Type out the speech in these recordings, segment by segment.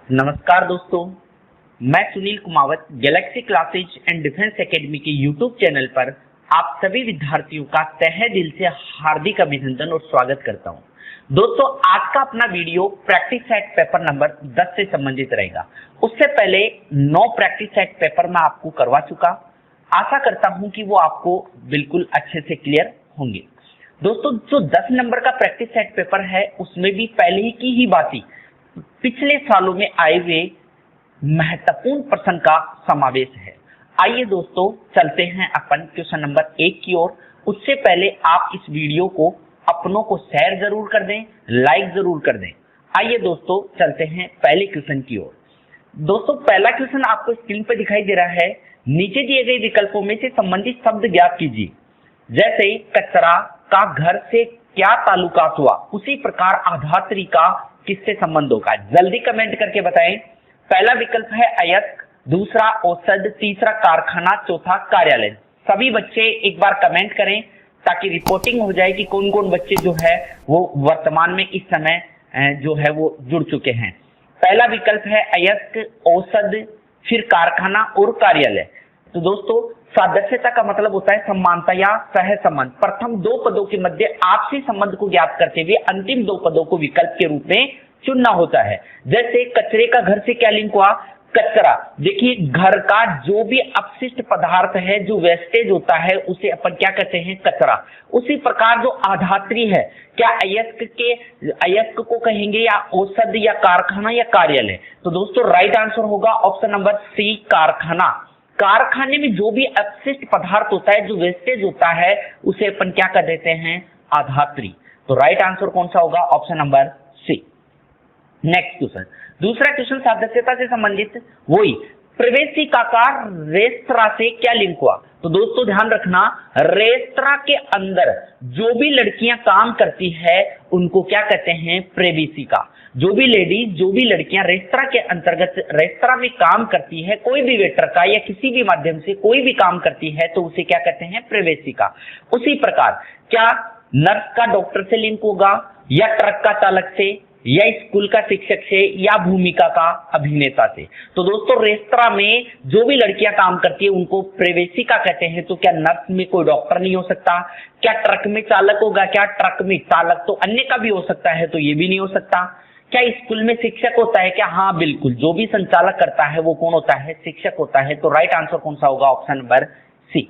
नमस्कार दोस्तों, मैं Sunil Kumawat Galaxy classes and defence academy के यूट्यूब चैनल पर आप सभी विद्यार्थियों का तहे दिल से हार्दिक अभिनंदन और स्वागत करता हूं। दोस्तों, आज का अपना video practice set paper number 10 से संबंधित रहेगा। उससे पहले 9 प्रैक्टिस सेट पेपर मैं आपको करवा चुका। आशा करता हूं कि वो आपको बिल्कुल अच्छे से क्लियर होंगे। दोस्तों, जो 10 नंबर का प्रैक्टिस सेट पेपर है उसमें भी पहले की ही बात पिछले सालों में आए हुए महत्वपूर्ण प्रश्न का समावेश है। आइए दोस्तों, चलते हैं अपन क्वेश्चन नंबर 1 की ओर। उससे पहले आप इस वीडियो को अपनों को शेयर जरूर कर दें, लाइक जरूर कर दें। आइए दोस्तों, चलते हैं पहले क्वेश्चन की ओर। दोस्तों, पहला क्वेश्चन आपको स्क्रीन पर दिखाई दे रहा है। नीचे दिए गए विकल्पों में से संबंधित शब्द ज्ञात कीजिए। जैसे कचरा का घर से क्या ताल्लुकात हुआ, उसी प्रकार आधात्री का किससे संबंध होगा। जल्दी कमेंट करके बताएं। पहला विकल्प है अयस्क, दूसरा औषध, तीसरा कारखाना, चौथा कार्यालय। सभी बच्चे एक बार कमेंट करें ताकि रिपोर्टिंग हो जाए कि कौन कौन बच्चे जो है वो वर्तमान में इस समय जो है वो जुड़ चुके हैं। पहला विकल्प है अयस्क, औषध, फिर कारखाना और कार्यालय। तो दोस्तों, सादृश्यता का मतलब होता है समानता या सह संबंध। प्रथम 2 पदों के मध्य आपसी संबंध को ज्ञात करते हुए अंतिम 2 पदों को विकल्प के रूप में चुनना होता है। जैसे कचरे का घर से क्या लिंक हुआ, कचरा। देखिए, घर का जो भी अपशिष्ट पदार्थ है, जो वेस्टेज होता है, उसे अपन क्या कहते हैं, कचरा। उसी प्रकार जो आधात्री है, क्या अयस्क को कहेंगे या औषध या कारखाना या कार्यालय। तो दोस्तों, राइट आंसर होगा ऑप्शन नंबर सी, कारखाना। कारखाने में जो भी अपशिष्ट पदार्थ होता है, जो वेस्टेज होता है, उसे अपन क्या कर देते हैं, आधात्री। तो राइट आंसर कौन सा होगा, option number C. Next question, दूसरा क्वेश्चन सादृश्यता से संबंधित वही, प्रवेशिका का रेस्तरां से क्या लिंक हुआ। तो दोस्तों ध्यान रखना, रेस्तरां के अंदर जो भी लड़कियां काम करती है उनको क्या कहते हैं, प्रवेशिका। जो भी लेडीज, जो भी लड़कियां रेस्तरां के अंतर्गत रेस्तरां में काम करती है, कोई भी वेटर का या किसी भी माध्यम से कोई भी काम करती है तो उसे क्या कहते हैं, प्रवेशिका। उसी प्रकार क्या नर्स का डॉक्टर से लिंक होगा, या ट्रक का चालक से, या स्कूल का शिक्षक से, या भूमिका का अभिनेता से। तो दोस्तों, रेस्तरां में जो भी लड़कियां काम करती है उनको प्रवेशिका कहते हैं। तो क्या नर्स में कोई डॉक्टर नहीं हो सकता? क्या ट्रक में चालक होगा? क्या ट्रक में चालक तो अन्य का भी हो सकता है, तो ये भी नहीं हो सकता। क्या स्कूल में शिक्षक होता है क्या? हाँ बिल्कुल, जो भी संचालक करता है वो कौन होता है, शिक्षक होता है। तो राइट आंसर कौन सा होगा, ऑप्शन नंबर सी।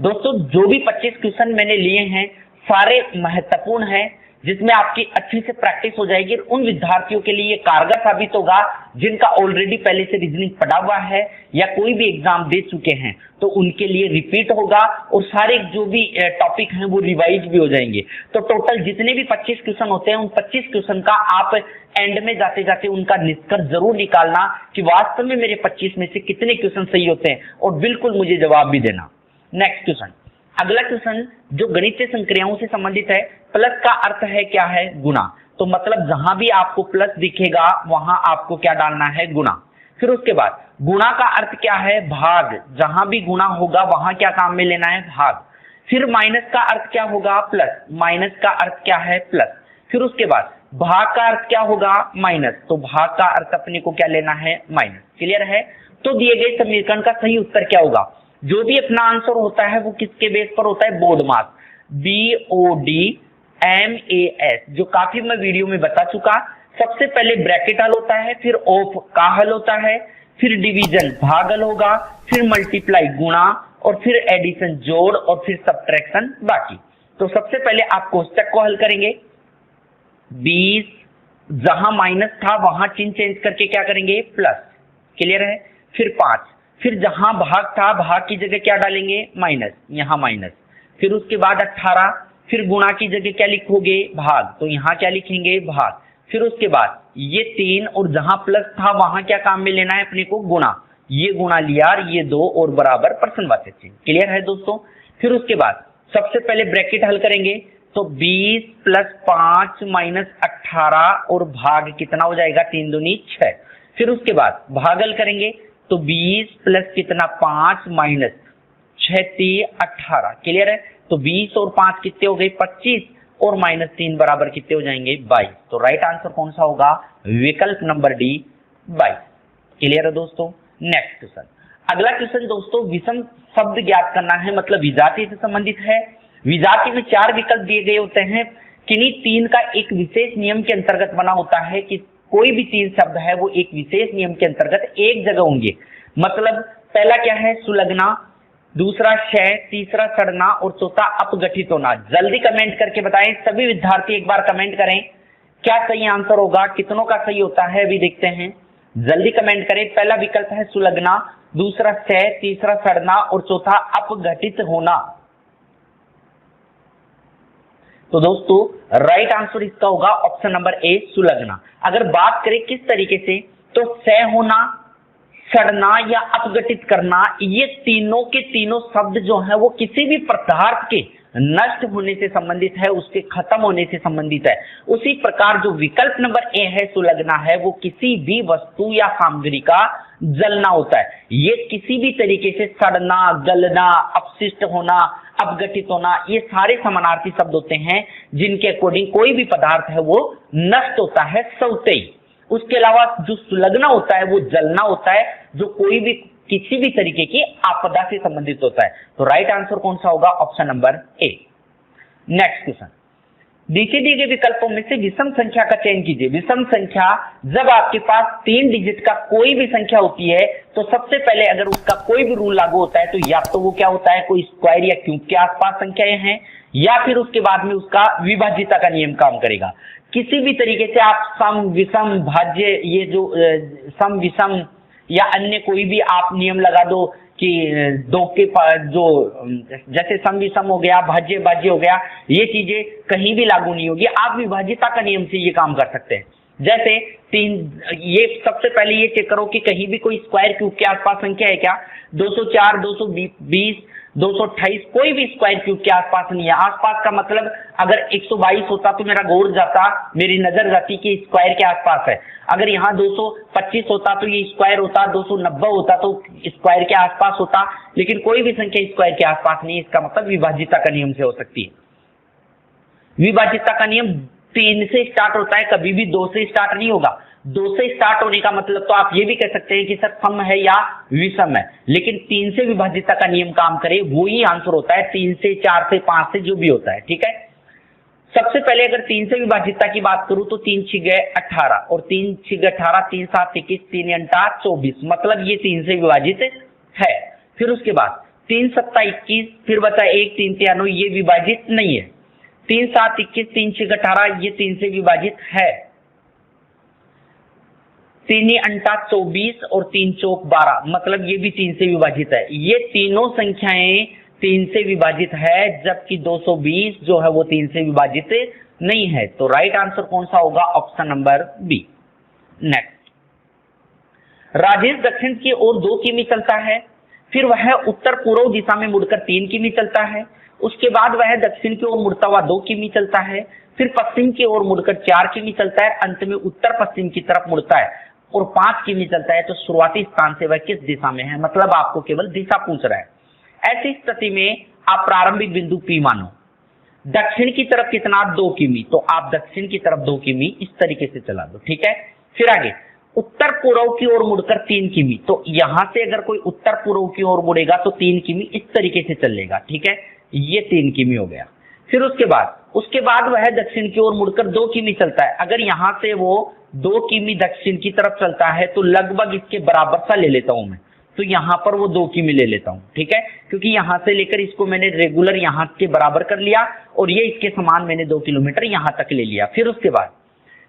दोस्तों, जो भी 25 क्वेश्चन मैंने लिए हैं सारे महत्वपूर्ण हैं, जिसमें आपकी अच्छे से प्रैक्टिस हो जाएगी। उन विद्यार्थियों के लिए कारगर साबित होगा जिनका ऑलरेडी पहले से रीजनिंग पढ़ा हुआ है या कोई भी एग्जाम दे चुके हैं, तो उनके लिए रिपीट होगा और सारे जो भी टॉपिक हैं वो रिवाइज भी हो जाएंगे। तो टोटल जितने भी 25 क्वेश्चन होते हैं, उन 25 क्वेश्चन का आप एंड में जाते जाते उनका निष्कर्ष जरूर निकालना कि वास्तव में मेरे 25 में से कितने क्वेश्चन सही होते हैं, और बिल्कुल मुझे जवाब भी देना। नेक्स्ट क्वेश्चन, अगला क्वेश्चन जो गणितीय संक्रियाओं से संबंधित है। प्लस का अर्थ है क्या है, गुना। तो मतलब जहां भी आपको प्लस दिखेगा वहां आपको क्या डालना है, गुना। फिर उसके बाद गुणा का अर्थ क्या है, भाग। जहां भी गुणा होगा वहां क्या काम में लेना है, भाग। फिर माइनस का अर्थ क्या होगा, प्लस। माइनस का अर्थ क्या है, प्लस। फिर उसके बाद भाग का अर्थ क्या होगा, माइनस। तो भाग का अर्थ अपने को क्या लेना है, माइनस। क्लियर है। तो दिए गए समीकरण का सही उत्तर क्या होगा। जो भी अपना आंसर होता है वो किसके बेस पर होता है, बोर्ड मार्क्स, BODMAS, जो काफी मैं वीडियो में बता चुका। सबसे पहले ब्रैकेट हल होता है, फिर ऑफ का हल होता है, फिर डिवीजन भाग हल होगा, फिर मल्टीप्लाई गुणा, और फिर एडिशन जोड़, और फिर सब्ट्रैक्शन बाकी। तो सबसे पहले आप कोष्टक को हल करेंगे। 20 जहां माइनस था वहां चिन्ह चेंज करके क्या करेंगे, प्लस। क्लियर है। फिर 5, फिर जहां भाग था भाग की जगह क्या डालेंगे, माइनस, यहां माइनस। फिर उसके बाद 18, फिर गुणा की जगह क्या लिखोगे, भाग। तो यहां क्या लिखेंगे, भाग। फिर उसके बाद ये 3, और जहां प्लस था वहां क्या काम में लेना है अपने को, गुणा। ये गुणा लिया, ये 2 और बराबर प्रश्नवाचक चिन्ह। क्लियर है दोस्तों। फिर उसके बाद सबसे पहले ब्रैकेट हल करेंगे। तो 20 + 5 - 18, और भाग कितना हो जाएगा, 3 दूनी 6। फिर उसके बाद भाग हल करेंगे। तो 20 प्लस कितना, 5 माइनस 6 3 18। क्लियर है। तो 20 और 5 कितने हो गए, 25, और -3 बराबर कितने हो जाएंगे, 22। तो राइट आंसर कौन सा होगा, विकल्प नंबर डी, 22। क्लियर है दोस्तों। नेक्स्ट क्वेश्चन, अगला क्वेश्चन दोस्तों विषम शब्द ज्ञात करना है, मतलब विजातीय से संबंधित है। विजातीय में 4 विकल्प दिए गए होते हैं, किन्हीं 3 का एक विशेष नियम के अंतर्गत बना होता है कि कोई भी 3 शब्द है वो एक विशेष नियम के अंतर्गत एक जगह होंगे। मतलब पहला क्या है, सुलगना, दूसरा क्षय, तीसरा सड़ना और चौथा अपघटित होना। जल्दी कमेंट करके बताएं, सभी विद्यार्थी एक बार कमेंट करें क्या सही आंसर होगा, कितनों का सही होता है अभी देखते हैं। जल्दी कमेंट करें। पहला विकल्प है सुलगना, दूसरा क्षय, तीसरा सड़ना और चौथा अपघटित होना। तो दोस्तों राइट आंसर इसका होगा ऑप्शन नंबर ए, सुलगना। अगर बात करें किस तरीके से, तो क्षय होना, सड़ना या अपघटित करना, ये तीनों के तीनों शब्द जो है वो किसी भी पदार्थ के नष्ट होने से संबंधित है, उसके खत्म होने से संबंधित है। उसी प्रकार जो विकल्प नंबर ए है सुलगना है, वो किसी भी वस्तु या सामग्री का जलना होता है। ये किसी भी तरीके से सड़ना, गलना, अपशिष्ट होना, अपघटित होना, ये सारे समानार्थी शब्द होते हैं जिनके अकॉर्डिंग कोई भी पदार्थ है वो नष्ट होता है स्वतः ही। उसके अलावा जो सुलगना होता है वो जलना होता है, जो कोई भी किसी भी तरीके की आपदा से संबंधित होता है। तो राइट आंसर कौन सा होगा, option number A. Next question, नीचे दिए गए विकल्पों में से विषम संख्या का चयन कीजिए। विषम संख्या, जब आपके पास 3 डिजिट का कोई भी संख्या होती है तो सबसे पहले अगर उसका कोई भी रूल लागू होता है तो या तो वो क्या होता है, कोई स्क्वायर या क्यूब के आसपास संख्याएं हैं, या फिर उसके बाद में उसका विभाज्यता का नियम काम करेगा। किसी भी तरीके से आप सम, विषम, भाज्य, ये जो सम, विषम या अन्य कोई भी आप नियम लगा दो कि दो के जो जैसे सम विषम हो गया, भाज्य भाज्य हो गया, ये चीजें कहीं भी लागू नहीं होगी। आप विभाज्यता का नियम से ये काम कर सकते हैं। जैसे 3, ये सबसे पहले ये चेक करो कि कहीं भी कोई स्क्वायर क्यूब के आसपास संख्या है क्या। 204, 220, 228 कोई भी स्क्वायर क्यूब के आसपास नहीं है। आसपास का मतलब अगर 122 होता तो मेरा गौर जाता, मेरी नजर जाती कि स्क्वायर के आसपास है। अगर यहाँ 225 होता तो ये स्क्वायर होता, 290 होता तो स्क्वायर के आसपास होता, लेकिन कोई भी संख्या स्क्वायर के आसपास नहीं। इसका मतलब विभाज्यता का नियम से हो सकती है। विभाज्यता का नियम 3 से स्टार्ट होता है, कभी भी 2 से स्टार्ट नहीं होगा। 2 से स्टार्ट होने का मतलब तो आप ये भी कह सकते हैं कि सर सम है या विषम है, लेकिन 3 से विभाज्यता का नियम काम करे वो ही आंसर होता है। 3 से, 4 से, 5 से जो भी होता है, ठीक है। सबसे पहले अगर 3 से विभाज्यता की बात करूं तो 3 6 18 और 3 6 18, 3 7 21, 3 8 24, मतलब ये 3 से विभाजित है। फिर उसके बाद 3 7 21, फिर बचा 1 3 3 9, ये विभाजित नहीं है। 3 7 21, 3 6 18, ये 3 से विभाजित है। 3 8 24 और 3 चौक 12, मतलब ये भी 3 से विभाजित है। ये तीनों संख्याएं 3 से विभाजित है, जबकि 220 जो है वो 3 से विभाजित नहीं है। तो राइट आंसर कौन सा होगा, option number B. Next, Rajesh दक्षिण की ओर 2 किमी चलता है, फिर वह उत्तर पूर्व दिशा में मुड़कर 3 किमी चलता है, उसके बाद वह दक्षिण की ओर मुड़ता हुआ 2 किमी चलता है, फिर पश्चिम की ओर मुड़कर 4 किमी चलता है, अंत में उत्तर पश्चिम की तरफ मुड़ता है और 5 किमी चलता है। तो शुरुआती स्थान से वह किस दिशा में है, मतलब आपको केवल दिशा पूछ रहा है। ऐसी स्थिति में आप प्रारंभिक बिंदु P मानो, दक्षिण की तरफ कितना 2 किमी, तो आप दक्षिण की तरफ 2 किमी इस तरीके से चला दो, ठीक है। फिर आगे उत्तर पूर्व की ओर मुड़कर 3 किमी, तो यहां से अगर कोई उत्तर पूर्व की ओर मुड़ेगा तो 3 किमी इस तरीके से चलेगा, ठीक है। ये 3 किमी हो गया। फिर उसके बाद वह दक्षिण की ओर मुड़कर 2 किमी चलता है। अगर यहां से वो 2 किमी दक्षिण की तरफ चलता है तो लगभग इसके बराबर सा ले लेता हूं मैं, तो यहां पर वो 2 किमी ले लेता हूं, ठीक है, क्योंकि यहां से लेकर इसको मैंने रेगुलर यहां के बराबर कर लिया और ये इसके समान मैंने 2 किलोमीटर यहां तक ले लिया।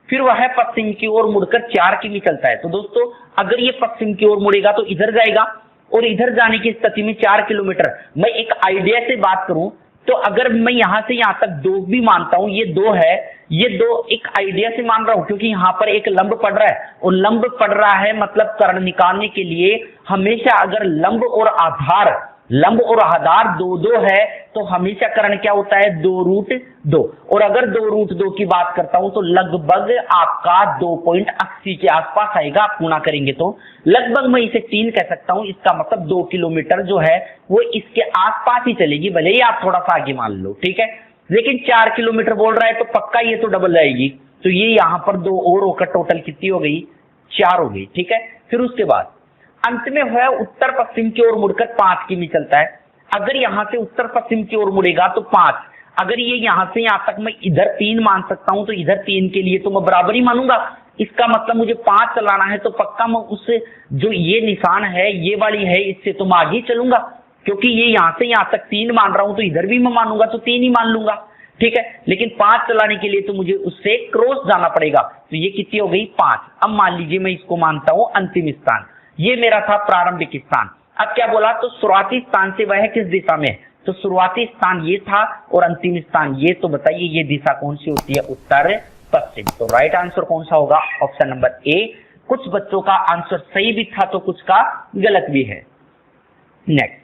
फिर वह पश्चिम की ओर मुड़कर 4 किमी चलता है। तो दोस्तों अगर ये पश्चिम की ओर मुड़ेगा तो इधर जाएगा और इधर जाने की स्थिति में 4 किलोमीटर। मैं एक आइडिया से बात करूं तो अगर मैं यहां से यहां तक 2 भी मानता हूं, ये 2 है, ये 2 एक आइडिया से मान रहा हूं क्योंकि यहां पर एक लंब पड़ रहा है और लंब पड़ रहा है मतलब कर्ण निकालने के लिए हमेशा अगर लंब और आधार 2 है तो हमेशा कर्ण क्या होता है 2√2। और अगर 2√2 की बात करता हूं तो लगभग आपका 2.80 के आसपास आएगा। आप गुणा करेंगे तो लगभग मैं इसे 3 कह सकता हूं। इसका मतलब 2 किलोमीटर जो है वो इसके आसपास ही चलेगी, भले ही आप थोड़ा सा आगे मान लो, ठीक है। लेकिन 4 किलोमीटर बोल रहा है तो पक्का ये तो डबल जाएगी, तो ये यहां पर 2 और होकर टोटल कितनी हो गई 4 हो गई, ठीक है। फिर उसके बाद अंत में है उत्तर पश्चिम की ओर मुड़कर 5 किमी चलता है। अगर यहाँ से उत्तर पश्चिम की ओर मुड़ेगा तो 5, अगर ये यहाँ से यहाँ तक मैं इधर 3 मान सकता हूं तो इधर 3 के लिए तो मैं बराबर ही मानूंगा। इसका मतलब मुझे 5 चलाना है तो पक्का मैं उससे जो ये निशान है ये वाली है इससे तो मैं आगे चलूंगा, क्योंकि ये यहाँ से यहाँ तक 3 मान रहा हूं तो इधर भी मैं मानूंगा तो 3 ही मान लूंगा, ठीक है। लेकिन 5 चलाने के लिए तो मुझे उससे क्रॉस जाना पड़ेगा, तो ये कितनी हो गई 5। अब मान लीजिए मैं इसको मानता हूं अंतिम स्थान, ये मेरा था प्रारंभिक स्थान। अब क्या बोला, तो शुरुआती स्थान से वह किस दिशा में है, तो शुरुआती स्थान ये था और अंतिम स्थान ये, तो बताइए ये दिशा कौन सी होती है, उत्तर पश्चिम। तो राइट आंसर कौन सा होगा, ऑप्शन नंबर ए। कुछ बच्चों का आंसर सही भी था तो कुछ का गलत भी है। नेक्स्ट,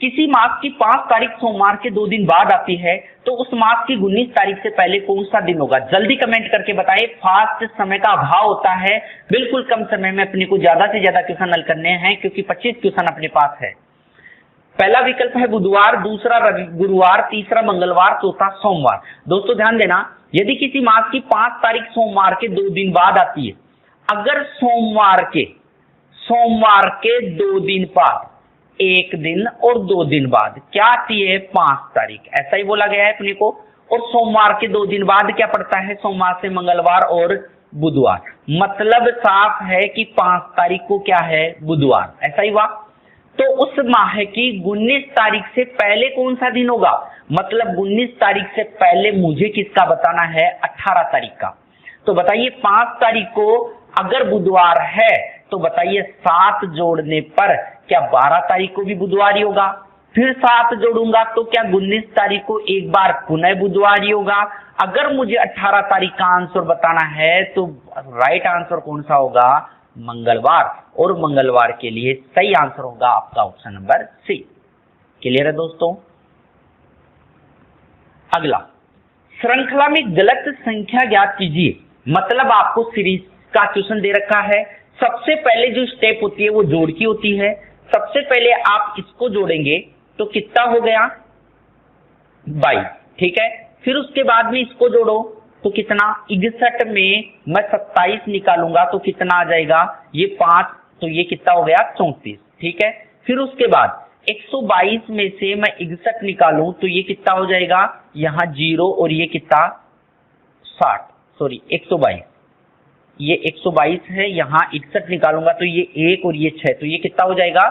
किसी मास की 5 तारीख सोमवार के 2 दिन बाद आती है तो उस मास की 19 तारीख से पहले कौन सा दिन होगा। जल्दी कमेंट करके बताइए, फास्ट समय का अभाव होता है, बिल्कुल कम समय में अपने को ज्यादा से ज्यादा क्वेश्चन हल करने हैं क्योंकि 25 क्वेश्चन अपने पास है। पहला विकल्प है बुधवार, दूसरा गुरुवार, तीसरा मंगलवार, चौथा सोमवार। दोस्तों ध्यान देना, यदि किसी मास की 5 तारीख सोमवार के 2 दिन बाद आती है, अगर सोमवार के 2 दिन बाद, 1 दिन और 2 दिन बाद क्या आती है 5 तारीख, ऐसा ही बोला गया है अपने को। और सोमवार के 2 दिन बाद क्या पड़ता है, सोमवार से मंगलवार और बुधवार, मतलब साफ है कि 5 तारीख को क्या है बुधवार, ऐसा ही हुआ। तो उस माह की 19 तारीख से पहले कौन सा दिन होगा, मतलब 19 तारीख से पहले मुझे किसका बताना है, 18 तारीख का। तो बताइए 5 तारीख को अगर बुधवार है तो बताइए 7 जोड़ने पर क्या 12 तारीख को भी बुधवार ही होगा, फिर 7 जोड़ूंगा तो क्या 19 तारीख को एक बार पुनः बुधवार ही होगा। अगर मुझे 18 तारीख का आंसर बताना है तो राइट आंसर कौन सा होगा, मंगलवार, और मंगलवार के लिए सही आंसर होगा आपका ऑप्शन नंबर सी। क्लियर है दोस्तों। अगला, श्रृंखला में गलत संख्या ज्ञात कीजिए, मतलब आपको सीरीज का क्वेश्चन दे रखा है। सबसे पहले जो स्टेप होती है वो जोड़ की होती है। सबसे पहले आप इसको जोड़ेंगे तो कितना हो गया 22, ठीक है। फिर उसके बाद में इसको जोड़ो तो कितना, 61 में मैं 27 निकालूंगा तो कितना आ जाएगा, ये 5, तो ये कितना हो गया 34, ठीक है। फिर उसके बाद 122 में से मैं 61 निकालूं तो ये कितना हो जाएगा, यहाँ 0 और ये कितना 122, ये 122 है, यहाँ 61 निकालूंगा तो ये 1 और ये 6, तो ये कितना हो जाएगा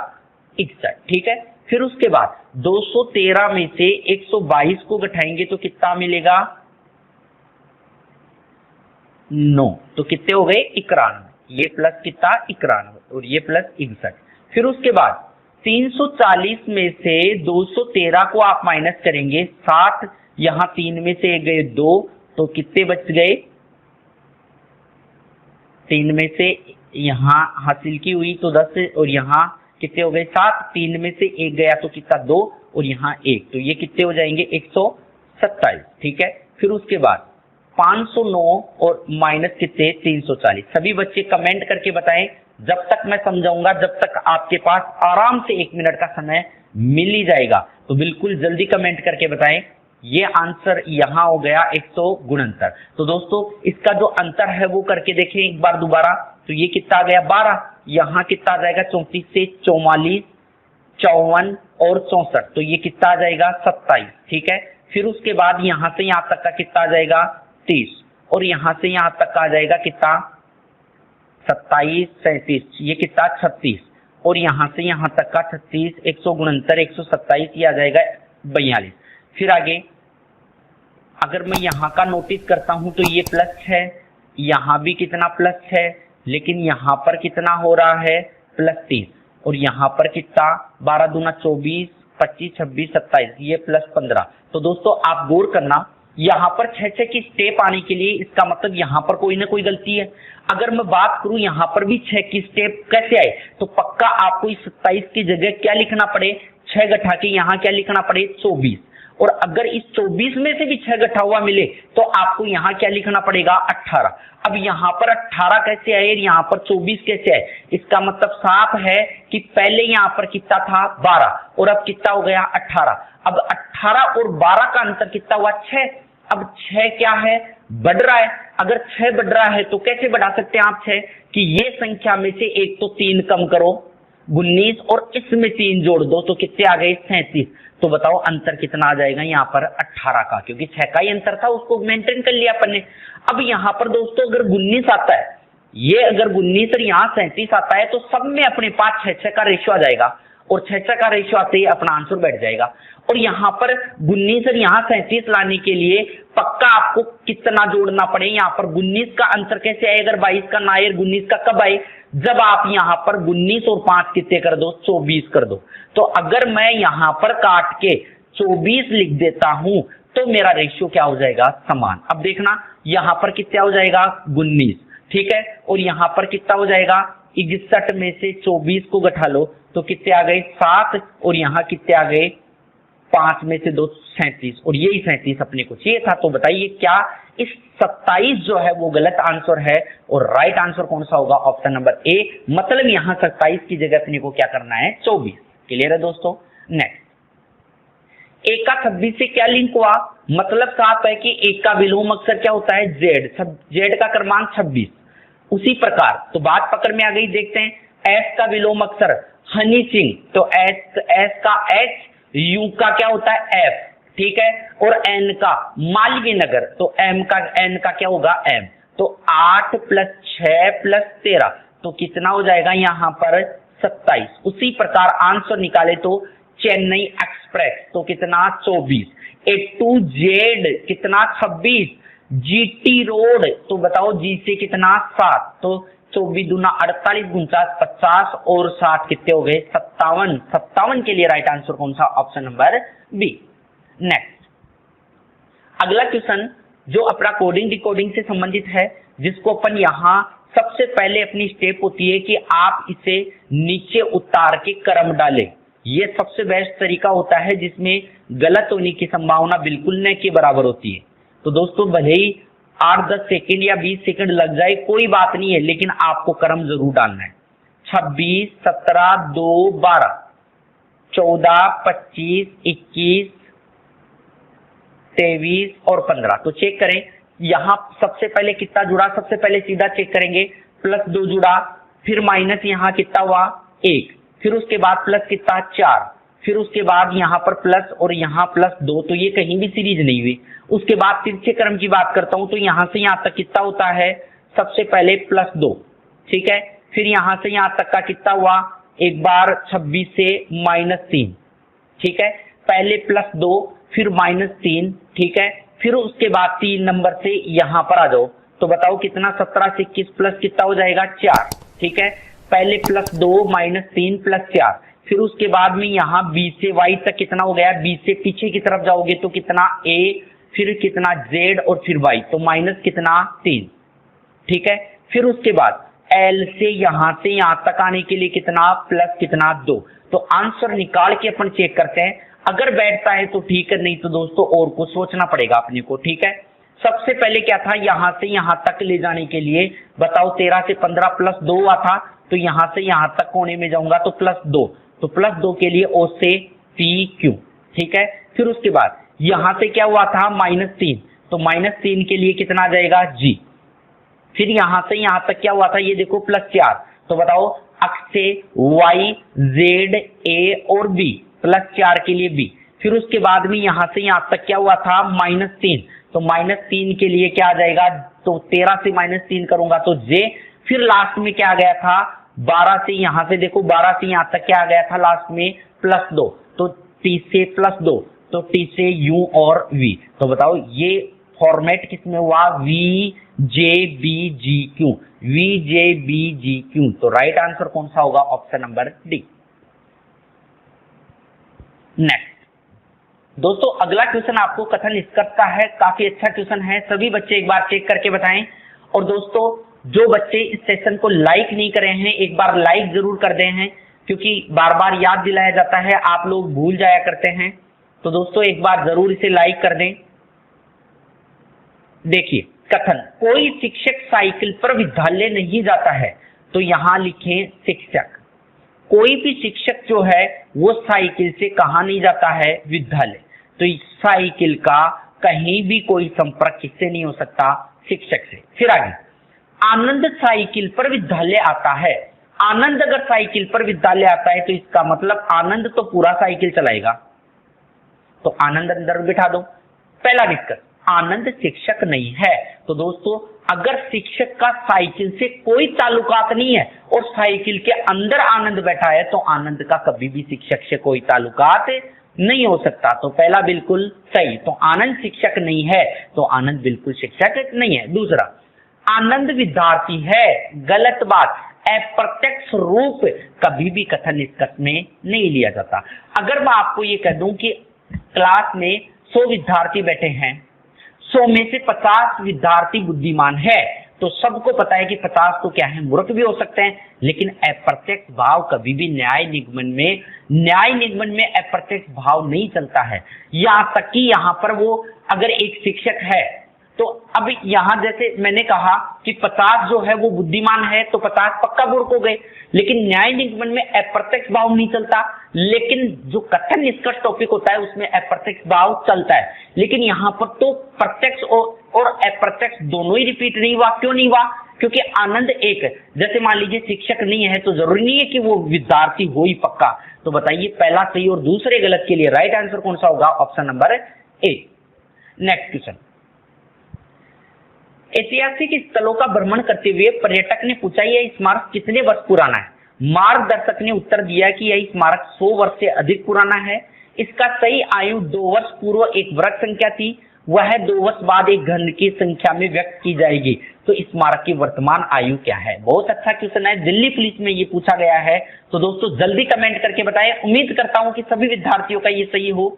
61, ठीक है। फिर उसके बाद 213 में से 122 को घटाएंगे तो कितना मिलेगा 9, तो कितने हो गए 91, ये प्लस कितना 91 और ये प्लस 61। फिर उसके बाद 340 में से 213 को आप माइनस करेंगे, 7, यहाँ 3 में से 1 गए 2, तो कितने बच गए, 3 में से यहाँ हासिल की हुई तो 10 और यहाँ कितने हो गए 7, 3 में से 1 गया तो कितना 2 और यहाँ 1, तो ये कितने हो जाएंगे 127, ठीक है। फिर उसके बाद 509 और माइनस कितने 340। सभी बच्चे कमेंट करके बताएं, जब तक मैं समझाऊंगा जब तक आपके पास आराम से 1 मिनट का समय मिल ही जाएगा, तो बिल्कुल जल्दी कमेंट करके बताएं। ये आंसर यहाँ हो गया 169। तो दोस्तों इसका जो अंतर है वो करके देखें एक बार दोबारा, तो ये कितना आ गया 12, यहाँ कितना आ जाएगा 34 से 44, 54 और 64, तो ये कितना आ जाएगा 27, ठीक है। फिर उसके बाद यहाँ से यहाँ तक का कितना आ जाएगा 30 और यहाँ से यहाँ तक का आ जाएगा कितना 27, 37, ये कितना 36 और यहाँ से यहाँ तक का 36, 169, 127, ये आ जाएगा 42। फिर आगे अगर मैं यहाँ का नोटिस करता हूं तो ये प्लस है, यहाँ भी कितना प्लस है, लेकिन यहाँ पर कितना हो रहा है प्लस 30 और यहाँ पर कितना 12 दूना 24, 25, 26, 27, ये प्लस 15। तो दोस्तों आप गौर करना, यहाँ पर 6 की स्टेप आने के लिए इसका मतलब यहाँ पर कोई ना कोई गलती है। अगर मैं बात करूं यहाँ पर भी 6 की स्टेप कैसे आए, तो पक्का आपको इस 27 की जगह क्या लिखना पड़े, 6 घटा के यहाँ क्या लिखना पड़े 24, और अगर इस 24 में से भी 6 घटा हुआ मिले तो आपको यहाँ क्या लिखना पड़ेगा 18। अब यहाँ पर 18 कैसे आए, यहाँ पर 24 कैसे आए, इसका मतलब साफ है कि पहले यहाँ पर कितना था 12 और अब कितना हो गया 18। अब 18 और 12 का अंतर कितना हुआ 6। अब 6 क्या है, बढ़ रहा है। अगर 6 बढ़ रहा है तो कैसे बढ़ा सकते हैं आप 6 कि ये संख्या में से एक तो 3 कम करो 19 और इसमें 3 जोड़ दो तो कितने आ गए 37। तो बताओ अंतर कितना आ जाएगा यहाँ पर 18 का, क्योंकि 6 का ही अंतर था, उसको मेंटेन कर लिया अपन ने। अब यहाँ पर दोस्तों अगर 19 आता है, ये अगर 19 और यहाँ 37 आता है तो सब में अपने पास 6 का रेशियो आ जाएगा और 6 का रेशियो आते ही अपना आंसर बैठ जाएगा। और यहाँ पर 19 और यहाँ 37 लाने के लिए पक्का आपको कितना जोड़ना पड़े, यहाँ पर 19 का अंतर कैसे आए, अगर 22 का ना आए 19 का कब आए, जब आप यहाँ पर 19 और 5 कितने कर दो 24 कर दो। तो अगर मैं यहाँ पर काट के 24 लिख देता हूं तो मेरा रेशियो क्या हो जाएगा, समान। अब देखना यहाँ पर कितना हो जाएगा 19, ठीक है, और यहाँ पर कितना हो जाएगा 61 में से 24 को घटा लो तो कितने आ गए 7, और यहाँ कितने आ गए 5 में से 2 37, और यही 37 अपने को चाहिए था। तो बताइए क्या इस 27 जो है वो गलत आंसर है, और राइट आंसर कौन सा होगा, ऑप्शन नंबर ए। मतलब यहाँ 27 की जगह अपने को क्या करना है 24। क्लियर है दोस्तों। नेक्स्ट, 1 का 26 से क्या लिंक हुआ, मतलब साफ है कि 1 का विलोम अक्षर क्या होता है जेड का क्रमांक 26। उसी प्रकार तो बात पकड़ में आ गई। देखते हैं एस का विलोम अक्षर हनी सिंह, तो एस का एच, यू का क्या होता है एफ, ठीक है, और एन का मालवीय नगर, तो एन का क्या होगा एम। तो 8 + 6 + 13 तो कितना हो जाएगा यहाँ पर 27। उसी प्रकार आंसर निकाले तो चेन्नई एक्सप्रेस तो कितना 24, A2Z कितना 26, GT रोड तो बताओ जी से कितना 7, तो 24 दूना 48, 49 50 और 7 कितने हो गए 57 के लिए राइट आंसर कौन सा, ऑप्शन नंबर बी। नेक्स्ट, अगला क्वेश्चन जो अपना कोडिंग डिकोडिंग से संबंधित है, जिसको अपन यहाँ सबसे पहले अपनी स्टेप होती है कि आप इसे नीचे उतार के क्रम डालें। ये सबसे बेस्ट तरीका होता है जिसमें गलत होने की संभावना बिल्कुल न के बराबर होती है। तो दोस्तों भले ही 8-10 सेकेंड या 20 सेकेंड लग जाए कोई बात नहीं है, लेकिन आपको क्रम जरूर डालना है। 26, 17, 2, 12, 14, 25, 21, 23 और 15। तो चेक करें यहाँ सबसे पहले कितना जुड़ा, सबसे पहले सीधा चेक करेंगे +2 जुड़ा, फिर माइनस यहाँ कितना हुआ 1, फिर उसके बाद प्लस कितना 4, फिर उसके बाद यहाँ पर प्लस और यहाँ +2, तो ये कहीं भी सीरीज नहीं हुई। उसके बाद तिरछे क्रम की बात करता हूं तो यहाँ से यहाँ तक कितना होता है, सबसे पहले +2, ठीक है, फिर यहाँ से यहाँ तक का कितना हुआ, एक बार 26 से -3, ठीक है, पहले +2 फिर -3, ठीक है, फिर उसके बाद 3 नंबर से यहाँ पर आ जाओ तो बताओ कितना 17 से 21 प्लस कितना हो जाएगा 4, ठीक है, पहले +2 -3 + 4, फिर उसके बाद में यहाँ B से Y तक कितना हो गया, B से पीछे की तरफ जाओगे तो कितना A, फिर कितना Z और फिर Y, तो माइनस कितना 3, ठीक है, फिर उसके बाद L से यहाँ तक आने के लिए कितना प्लस कितना 2। तो आंसर निकाल के अपन चेक करते हैं, अगर बैठता है तो ठीक है, नहीं तो दोस्तों और कुछ सोचना पड़ेगा अपने को, ठीक है। सबसे पहले क्या था, यहाँ से यहाँ तक ले जाने के लिए बताओ 13 से 15 +2 हुआ था, तो यहाँ से यहाँ तक कोने में जाऊंगा तो +2, तो +2 के लिए O से PQ, ठीक है, फिर उसके बाद यहाँ से क्या हुआ था -3, तो -3 के लिए कितना आ जाएगा G, फिर यहाँ से यहाँ तक क्या हुआ था, ये देखो +4, तो बताओ अक्ष से Y Z A और B, +4 के लिए B, फिर उसके बाद में यहाँ से यहाँ तक क्या हुआ था -3, तो -3 के लिए क्या आ जाएगा, तो 13 से -3 करूंगा तो J, फिर लास्ट में क्या आ गया था 12 से यहाँ से देखो 12 से यहाँ तक क्या आ गया था लास्ट में +2, तो T से +2, तो T से U और V, तो बताओ ये फॉर्मेट किसमें हुआ VJBGQ, VJBGQ, तो राइट आंसर कौन सा होगा, ऑप्शन नंबर डी। नेक्स्ट दोस्तों, अगला क्वेश्चन आपको कथन निष्कर्ष का है, काफी अच्छा क्वेश्चन है, सभी बच्चे एक बार चेक करके बताएं। और दोस्तों जो बच्चे इस सेशन को लाइक नहीं करे हैं एक बार लाइक जरूर कर दें हैं, क्योंकि बार बार याद दिलाया जाता है, आप लोग भूल जाया करते हैं, तो दोस्तों एक बार जरूर इसे लाइक कर दें। देखिए कथन, कोई शिक्षक साइकिल पर विद्यालय नहीं जाता है, तो यहां लिखें शिक्षक। कोई भी शिक्षक जो है वो साइकिल से कहां नहीं जाता है, विद्यालय, तो साइकिल का कहीं भी कोई संपर्क किससे नहीं हो सकता, शिक्षक से। फिर आगे, आनंद साइकिल पर विद्यालय आता है। आनंद अगर साइकिल पर विद्यालय आता है तो इसका मतलब आनंद तो पूरा साइकिल चलाएगा, तो आनंद अंदर बिठा दो। पहला डिस्कस, आनंद शिक्षक नहीं है। तो दोस्तों अगर शिक्षक का साइकिल से कोई ताल्लुकात नहीं है और साइकिल के अंदर आनंद बैठा है तो आनंद का कभी भी शिक्षक से कोई ताल्लुकात नहीं हो सकता। तो पहला बिल्कुल सही, तो आनंद शिक्षक नहीं है, तो आनंद बिल्कुल शिक्षक नहीं है। दूसरा, आनंद विद्यार्थी है, गलत बात। अप्रत्यक्ष रूप कभी भी कथन निष्कर्ष में नहीं लिया जाता। अगर मैं आपको ये कह दूं कि क्लास में 100 विद्यार्थी बैठे हैं, 100 में से 50 विद्यार्थी बुद्धिमान है, तो सबको पता है कि 50 तो क्या है, मूर्ख भी हो सकते हैं, लेकिन अप्रत्यक्ष भाव कभी भी न्याय निगमन में अप्रत्यक्ष भाव नहीं चलता है। यहाँ तक कि यहाँ पर वो अगर एक शिक्षक है तो अब यहाँ जैसे मैंने कहा कि 50 जो है वो बुद्धिमान है तो 50 पक्का मूर्ख हो गए, लेकिन न्याय निगमन में अप्रत्यक्ष भाव नहीं चलता, लेकिन जो कथन निष्कर्ष टॉपिक होता है उसमें अप्रत्यक्ष भाव चलता है। लेकिन यहाँ पर तो प्रत्यक्ष और अप्रत्यक्ष दोनों ही रिपीट नहीं हुआ। क्यों नहीं हुआ? क्योंकि आनंद एक, जैसे मान लीजिए शिक्षक नहीं है तो जरूरी नहीं है कि वो विद्यार्थी हो ही पक्का। तो बताइए पहला सही और दूसरे गलत के लिए राइट आंसर कौन सा होगा? Option number A. Next question, ऐतिहासिक स्थलों का भ्रमण करते हुए पर्यटक ने पूछा यह स्मारक कितने वर्ष पुराना है। मार्गदर्शक ने उत्तर दिया कि यह स्मारक 100 वर्ष से अधिक पुराना है। इसका सही आयु 2 वर्ष पूर्व एक वर्ग संख्या थी, वह 2 वर्ष बाद एक घन की संख्या में व्यक्त की जाएगी। तो स्मारक की वर्तमान आयु क्या है? बहुत अच्छा क्वेश्चन है, दिल्ली पुलिस में ये पूछा गया है। तो दोस्तों जल्दी कमेंट करके बताएं, उम्मीद करता हूं कि सभी विद्यार्थियों का ये सही हो।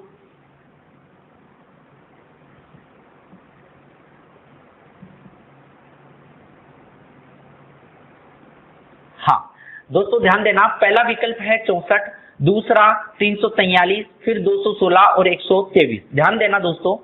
हाँ दोस्तों ध्यान देना, पहला विकल्प है 64, दूसरा 343, फिर 216 और 123। ध्यान देना दोस्तों,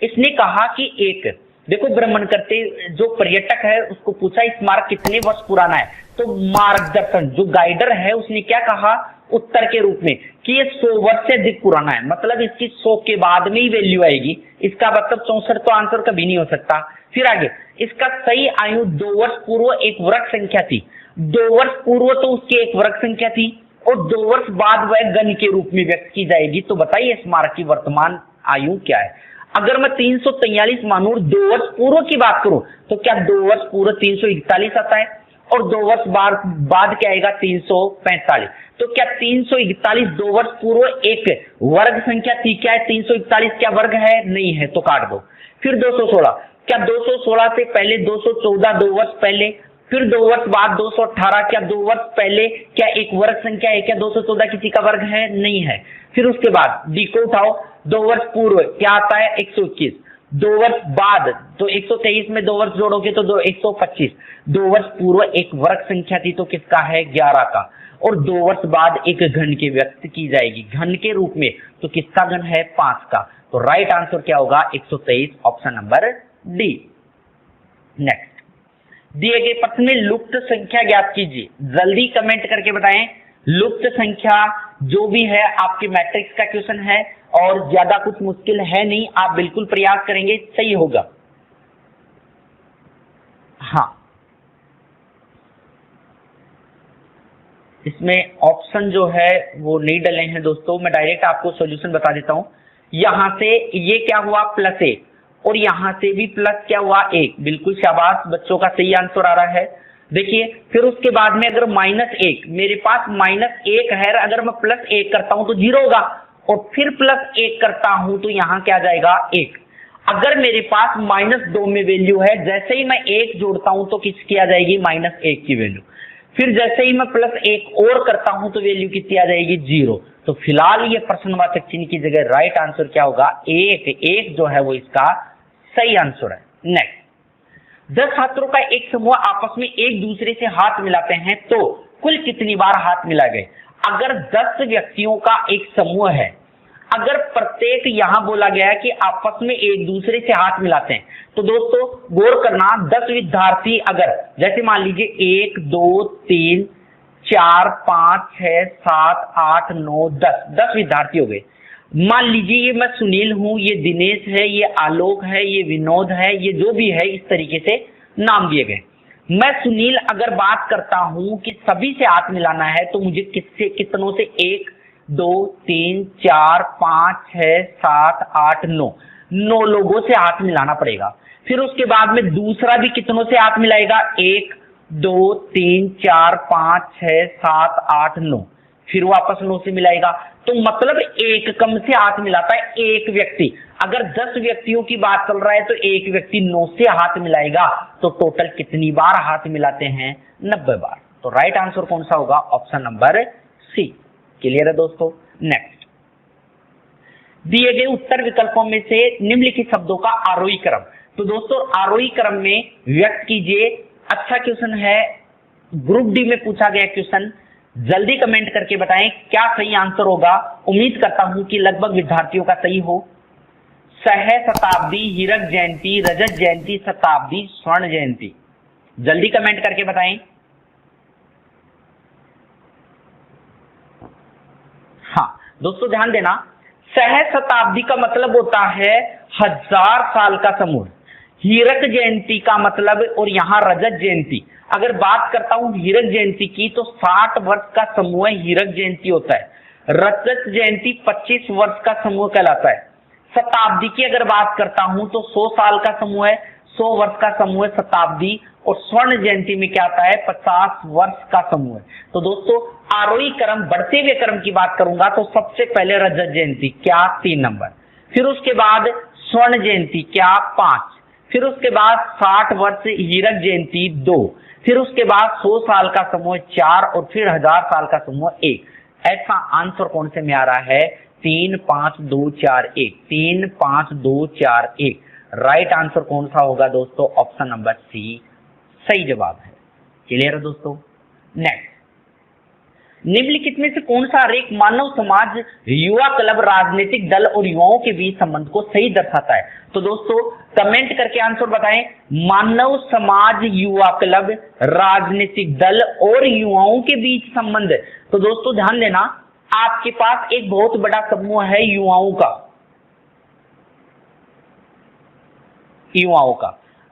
इसने कहा कि एक, देखो भ्रमण करते जो पर्यटक है उसको पूछा स्मारक कितने वर्ष पुराना है, तो मार्गदर्शन जो गाइडर है उसने क्या कहा उत्तर के रूप में कि ये 100 वर्ष से अधिक पुराना है, मतलब इसकी 100 के बाद में ही वैल्यू आएगी। इसका मतलब 64 तो आंसर कभी नहीं हो सकता। फिर आगे, इसका सही आयु 2 वर्ष पूर्व एक वर्ग संख्या थी। 2 वर्ष पूर्व तो उसकी एक वर्ग संख्या थी और 2 वर्ष बाद वह घन के रूप में व्यक्त की जाएगी। तो बताइए स्मारक की वर्तमान आयु क्या है? अगर मैं 343 मानूं, 2 वर्ष पूर्व की बात करूं, तो क्या 2 वर्ष पूर्व 341 आता है और 2 वर्ष बाद क्या आएगा? 345। तो क्या 341 2 वर्ष पूर्व एक वर्ग संख्या थी? क्या है 341 क्या वर्ग है? नहीं है, तो काट दो। फिर 216, क्या 216 से पहले 214 2 वर्ष पहले, फिर 2 वर्ष बाद 218, क्या 2 वर्ष पहले क्या एक वर्ग संख्या है? क्या 214 किसी का वर्ग है? नहीं है। फिर उसके बाद डी को उठाओ, 2 वर्ष पूर्व क्या आता है? 121। 2 वर्ष बाद तो 123 में 2 वर्ष जोड़ोगे तो 125। 2 वर्ष पूर्व एक वर्ग संख्या थी तो किसका है? 11 का। और 2 वर्ष बाद एक घन के व्यक्त की जाएगी घन के रूप में, तो किसका घन है? 5 का। तो राइट आंसर क्या होगा? 123, ऑप्शन नंबर डी। नेक्स्ट, दिए गए प्रश्न में लुप्त संख्या ज्ञात कीजिए। जल्दी कमेंट करके बताएं। लुप्त संख्या जो भी है आपके मैट्रिक्स का क्वेश्चन है और ज्यादा कुछ मुश्किल है नहीं, आप बिल्कुल प्रयास करेंगे सही होगा। हाँ, इसमें ऑप्शन जो है वो नहीं डले हैं दोस्तों, मैं डायरेक्ट आपको सॉल्यूशन बता देता हूं। यहां से ये क्या हुआ? +1 और यहां से भी प्लस क्या हुआ? 1। बिल्कुल शाबाश, बच्चों का सही आंसर आ रहा है। देखिए फिर उसके बाद में अगर -1, मेरे पास -1 है, अगर मैं +1 करता हूं तो 0 होगा और फिर +1 करता हूं तो यहां क्या जाएगा? 1। अगर मेरे पास -2 में वैल्यू है, जैसे ही मैं 1 जोड़ता हूं तो किसकी आ जाएगी? -1 की वैल्यू। फिर जैसे ही मैं +1 और करता हूं तो वैल्यू कितनी आ जाएगी? 0। तो फिलहाल ये प्रश्नवाचक चिन्ह की जगह राइट आंसर क्या होगा? 1 जो है वो इसका सही आंसर है। नेक्स्ट, 10 छात्रों का एक समूह आपस में एक दूसरे से हाथ मिलाते हैं तो कुल कितनी बार हाथ मिला गए? अगर 10 व्यक्तियों का एक समूह है, अगर प्रत्येक यहां बोला गया है कि आपस में एक दूसरे से हाथ मिलाते हैं, तो दोस्तों गौर करना, 10 विद्यार्थी अगर जैसे मान लीजिए 1 2 3 4 5 6 7 8 9 10 विद्यार्थी हो गए। मान लीजिए ये मैं सुनील हूं, ये दिनेश है, ये आलोक है, ये विनोद है, ये जो भी है इस तरीके से नाम दिए गए। मैं सुनील अगर बात करता हूं कि सभी से हाथ मिलाना है तो मुझे किससे कितनों से 1 2 3 4 5 6 7 8 9 लोगों से हाथ मिलाना पड़ेगा। फिर उसके बाद में दूसरा भी कितनों से हाथ मिलाएगा, 1 2 3 4 5 6 7 8 9, फिर वापस 9 से मिलाएगा। तो मतलब एक कम से हाथ मिलाता है एक व्यक्ति। अगर 10 व्यक्तियों की बात चल रहा है तो एक व्यक्ति 9 से हाथ मिलाएगा, तो टोटल कितनी बार हाथ मिलाते हैं, 90 बार। तो राइट आंसर कौन सा होगा, ऑप्शन नंबर सी। क्लियर है दोस्तों। नेक्स्ट, दिए गए उत्तर विकल्पों में से निम्नलिखित शब्दों का आरोही क्रम। तो दोस्तों आरोही क्रम में व्यक्त कीजिए। अच्छा क्वेश्चन है, ग्रुप डी में पूछा गया क्वेश्चन, जल्दी कमेंट करके बताएं क्या सही आंसर होगा। उम्मीद करता हूं कि लगभग विद्यार्थियों का सही हो। सह शताब्दी, हीरक जयंती, रजत जयंती, शताब्दी, स्वर्ण जयंती। जल्दी कमेंट करके बताएं। हाँ दोस्तों ध्यान देना, सह शताब्दी का मतलब होता है 1000 साल का समूह। हीरक जयंती का मतलब, और यहां रजत जयंती, अगर बात करता हूं हीरक जयंती की तो 60 वर्ष का समूह हीरक जयंती होता है। रजत जयंती 25 वर्ष का समूह कहलाता है। शताब्दी की अगर बात करता हूं तो 100 साल का समूह है, 100 वर्ष का समूह है शताब्दी। और स्वर्ण जयंती में क्या आता है, 50 वर्ष का समूह है। तो दोस्तों आरोही क्रम, बढ़ते हुए क्रम की बात करूंगा तो सबसे पहले रजत जयंती क्या 3 नंबर, फिर उसके बाद स्वर्ण जयंती क्या 5, फिर उसके बाद 60 वर्ष हीरक जयंती 2, फिर उसके बाद 100 साल का समूह 4 और फिर 1000 साल का समूह 1। ऐसा आंसर कौन से में आ रहा है, 3 5 2 4 1, 3 5 2 4 1। राइट आंसर कौन सा होगा दोस्तों, ऑप्शन नंबर सी सही जवाब है। क्लियर है दोस्तों। नेक्स्ट, निम्नलिखित में से कौन सा आरेख मानव समाज, युवा क्लब, राजनीतिक दल और युवाओं के बीच संबंध को सही दर्शाता है। तो दोस्तों कमेंट करके आंसर बताएं। मानव समाज, युवा क्लब, राजनीतिक दल और युवाओं के बीच संबंध। तो दोस्तों ध्यान देना, आपके पास एक बहुत बड़ा समूह है युवाओं का,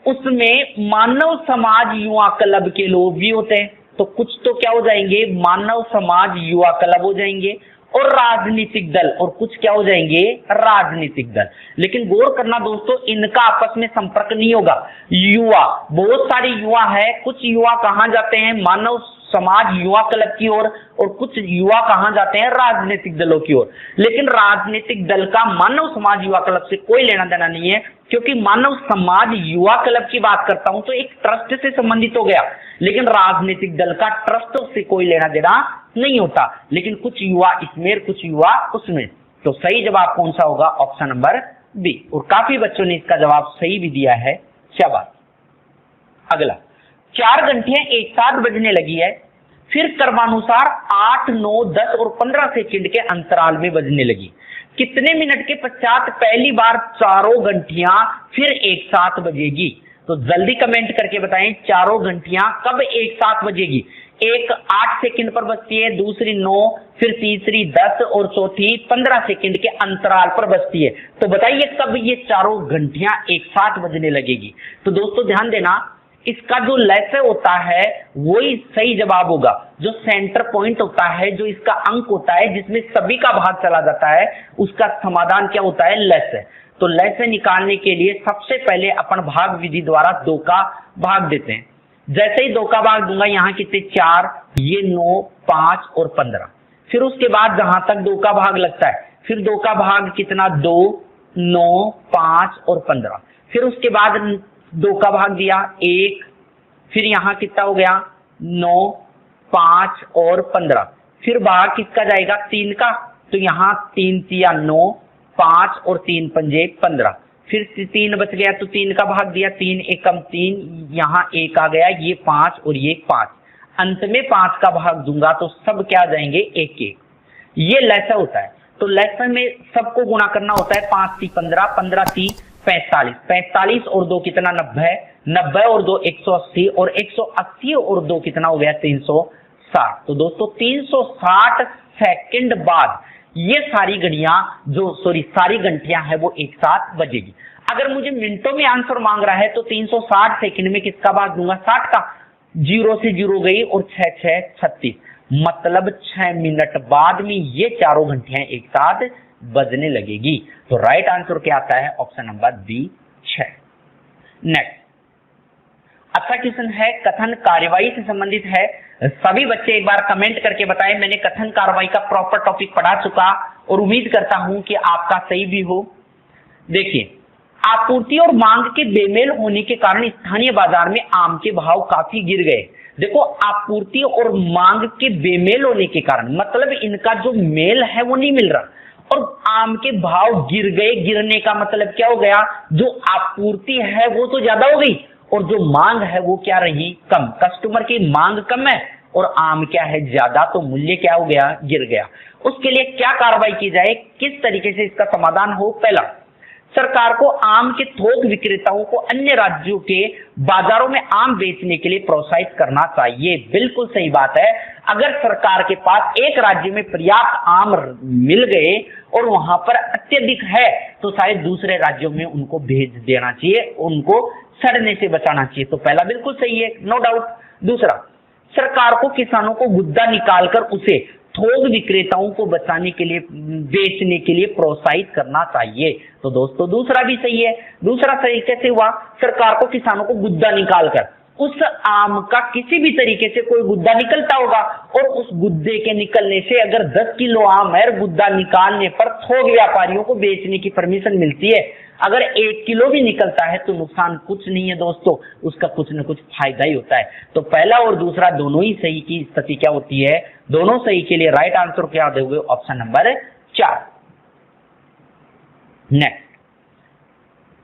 उसमें मानव समाज युवा क्लब के लोग भी होते हैं। तो कुछ तो क्या हो जाएंगे, मानव समाज युवा क्लब हो जाएंगे और राजनीतिक दल, और कुछ क्या हो जाएंगे, राजनीतिक दल। लेकिन गौर करना दोस्तों, इनका आपस में संपर्क नहीं होगा। युवा, बहुत सारे युवा है, कुछ युवा कहां जाते हैं, मानव समाज युवा क्लब की ओर, और कुछ युवा कहां जाते हैं, राजनीतिक दलों की ओर। लेकिन राजनीतिक दल का मानव समाज युवा क्लब से कोई लेना देना नहीं है, क्योंकि मानव समाज युवा क्लब की बात करता हूं तो एक ट्रस्ट से संबंधित हो गया, लेकिन राजनीतिक दल का ट्रस्ट से कोई लेना देना नहीं होता। लेकिन कुछ युवा इसमें, कुछ युवा उसमें। तो सही जवाब कौन सा होगा, ऑप्शन नंबर बी। और काफी बच्चों ने इसका जवाब सही भी दिया है, शाबाश। अगला, 4 घंटियां एक साथ बजने लगी है, फिर क्रमानुसार 8 9 10 और 15 सेकंड के अंतराल में बजने लगी। कितने मिनट के पश्चात पहली बार चारों घंटियां फिर एक साथ बजेगी। तो जल्दी कमेंट करके बताएं, चारों घंटियां कब एक साथ बजेगी। एक 8 सेकंड पर बजती है, दूसरी 9, फिर तीसरी 10 और चौथी 15 सेकंड के अंतराल पर बजती है। तो बताइए कब ये चारों घंटियां एक साथ बजने लगेगी। तो दोस्तों ध्यान देना, इसका जो लय होता है वही सही जवाब होगा। जो सेंटर पॉइंट होता है, जो इसका अंक होता है जिसमें सभी का भाग चला जाता है, उसका समाधान क्या होता है, लय। तो लय निकालने के लिए सबसे पहले अपन भाग विधि द्वारा 2 का भाग देते हैं। जैसे ही 2 का भाग दूंगा, यहाँ कितने 4, ये 9 5 और 15। फिर उसके बाद जहां तक 2 का भाग लगता है, फिर 2 का भाग कितना 2 9 5 और 15। फिर उसके बाद 2 का भाग दिया 1, फिर यहां कितना हो गया 9 5 और 15। फिर भाग किसका जाएगा 3 का, तो यहाँ 3 तिया 9, 5 और 3 पंजे 15। फिर 3 बच गया तो 3 का भाग दिया, 3 एकम 3, यहाँ 1 आ गया, ये 5 और ये 5। अंत में 5 का भाग दूंगा तो सब क्या आ जाएंगे 1 1। ये लैसा होता है। तो लैसा में सबको गुणा करना होता है, 5 3 15, 15 3 45, 45 और 2 कितना 90, 90 और 2 180, और 180 और 2 कितना हो गया 360। तो दोस्तों 360 सेकंड बाद ये सारी सारी घंटियां हैं वो एक साथ बजेगी। अगर मुझे मिनटों में आंसर मांग रहा है तो 360 सेकंड में किसका भाग दूंगा, 60 का। 0 से 0 गई और 6 6 36, मतलब 6 मिनट बाद में ये चारों घंटियां एक साथ बजने लगेगी। तो राइट आंसर क्या आता है, ऑप्शन नंबर बी 6। नेक्स्ट अच्छा क्वेश्चन है, कथन कार्यवाही से संबंधित है। सभी बच्चे एक बार कमेंट करके बताएं, मैंने कथन कार्यवाही का प्रॉपर टॉपिक पढ़ा चुका और उम्मीद करता हूं कि आपका सही भी हो। देखिए, आपूर्ति और मांग के बेमेल होने के कारण स्थानीय बाजार में आम के भाव काफी गिर गए। देखो, आपूर्ति और मांग के बेमेल होने के कारण मतलब इनका जो मेल है वो नहीं मिल रहा और आम के भाव गिर गए। गिरने का मतलब क्या हो गया, जो आपूर्ति है वो तो ज्यादा हो गई और जो मांग है वो क्या रही, कम। कस्टमर की मांग कम है और आम क्या है, ज्यादा, तो मूल्य क्या हो गया, गिर गया। उसके लिए क्या कार्रवाई की जाए, किस तरीके से इसका समाधान हो। पहला, सरकार को आम के थोक विक्रेताओं को अन्य राज्यों के बाजारों में आम बेचने के लिए प्रोत्साहित करना चाहिए। बिल्कुल सही बात है। अगर सरकार के पास एक राज्य में पर्याप्त आम मिल गए और वहां पर अत्यधिक है तो शायद दूसरे राज्यों में उनको भेज देना चाहिए, उनको सड़ने से बचाना चाहिए। तो पहला बिल्कुल सही है, नो डाउट। दूसरा, सरकार को किसानों को गुद्दा निकालकर उसे थोक विक्रेताओं को बचाने के लिए, बेचने के लिए प्रोत्साहित करना चाहिए। तो दोस्तों दूसरा भी सही है। दूसरा सही कैसे हुआ, सरकार को किसानों को गुद्दा निकालकर उस आम का किसी भी तरीके से कोई गुद्दा निकलता होगा और उस गुद्दे के निकलने से अगर 10 किलो आम है, गुद्दा निकालने पर थोक व्यापारियों को बेचने की परमिशन मिलती है। अगर 1 किलो भी निकलता है तो नुकसान कुछ नहीं है दोस्तों, उसका कुछ न कुछ फायदा ही होता है। तो पहला और दूसरा दोनों ही सही की स्थिति क्या होती है, दोनों सही के लिए राइट आंसर क्या दोगे, ऑप्शन नंबर 4। नेक्स्ट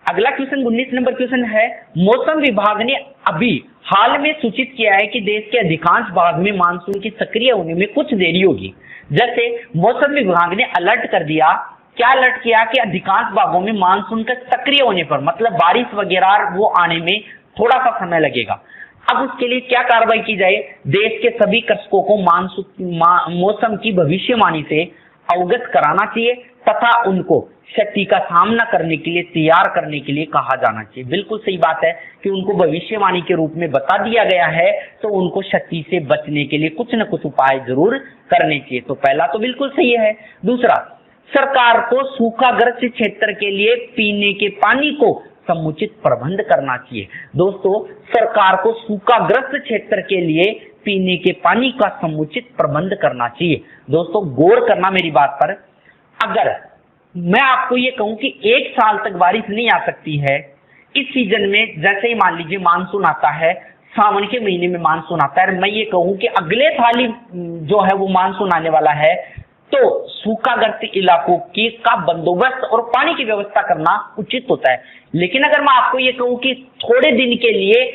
अगला क्वेश्चन 19 नंबर क्वेश्चन है, मौसम विभाग ने अभी हाल में सूचित किया है कि देश के अधिकांश भाग में मानसून की सक्रिय होने में कुछ देरी होगी। जैसे मौसम विभाग ने अलर्ट कर दिया, क्या अलर्ट किया कि अधिकांश भागों में मानसून का सक्रिय होने पर मतलब बारिश वगैरह वो आने में थोड़ा सा समय लगेगा। अब उसके लिए क्या कार्रवाई की जाए, देश के सभी कृषकों को मौसम की भविष्यवाणी से अवगत कराना चाहिए तथा उनको क्षति का सामना करने के लिए तैयार करने के लिए कहा जाना चाहिए। बिल्कुल सही बात है कि उनको भविष्यवाणी के रूप में बता दिया गया है तो उनको क्षति से बचने के लिए कुछ न कुछ उपाय जरूर करने चाहिए। तो पहला तो बिल्कुल सही है। दूसरा, सरकार को सूखाग्रस्त क्षेत्र के लिए पीने के पानी को समुचित प्रबंध करना चाहिए। दोस्तों, सरकार को सूखाग्रस्त क्षेत्र के लिए पीने के पानी का समुचित प्रबंध करना चाहिए। दोस्तों गौर करना मेरी बात पर, अगर मैं आपको ये कहूं कि 1 साल तक बारिश नहीं आ सकती है, इस सीजन में जैसे ही मान लीजिए मानसून आता है, सावन के महीने में मानसून आता है, मैं ये कहूं कि अगले साल ही जो है वो मानसून आने वाला है, तो सूखाग्रस्त इलाकों की का बंदोबस्त और पानी की व्यवस्था करना उचित होता है। लेकिन अगर मैं आपको ये कहूं कि थोड़े दिन के लिए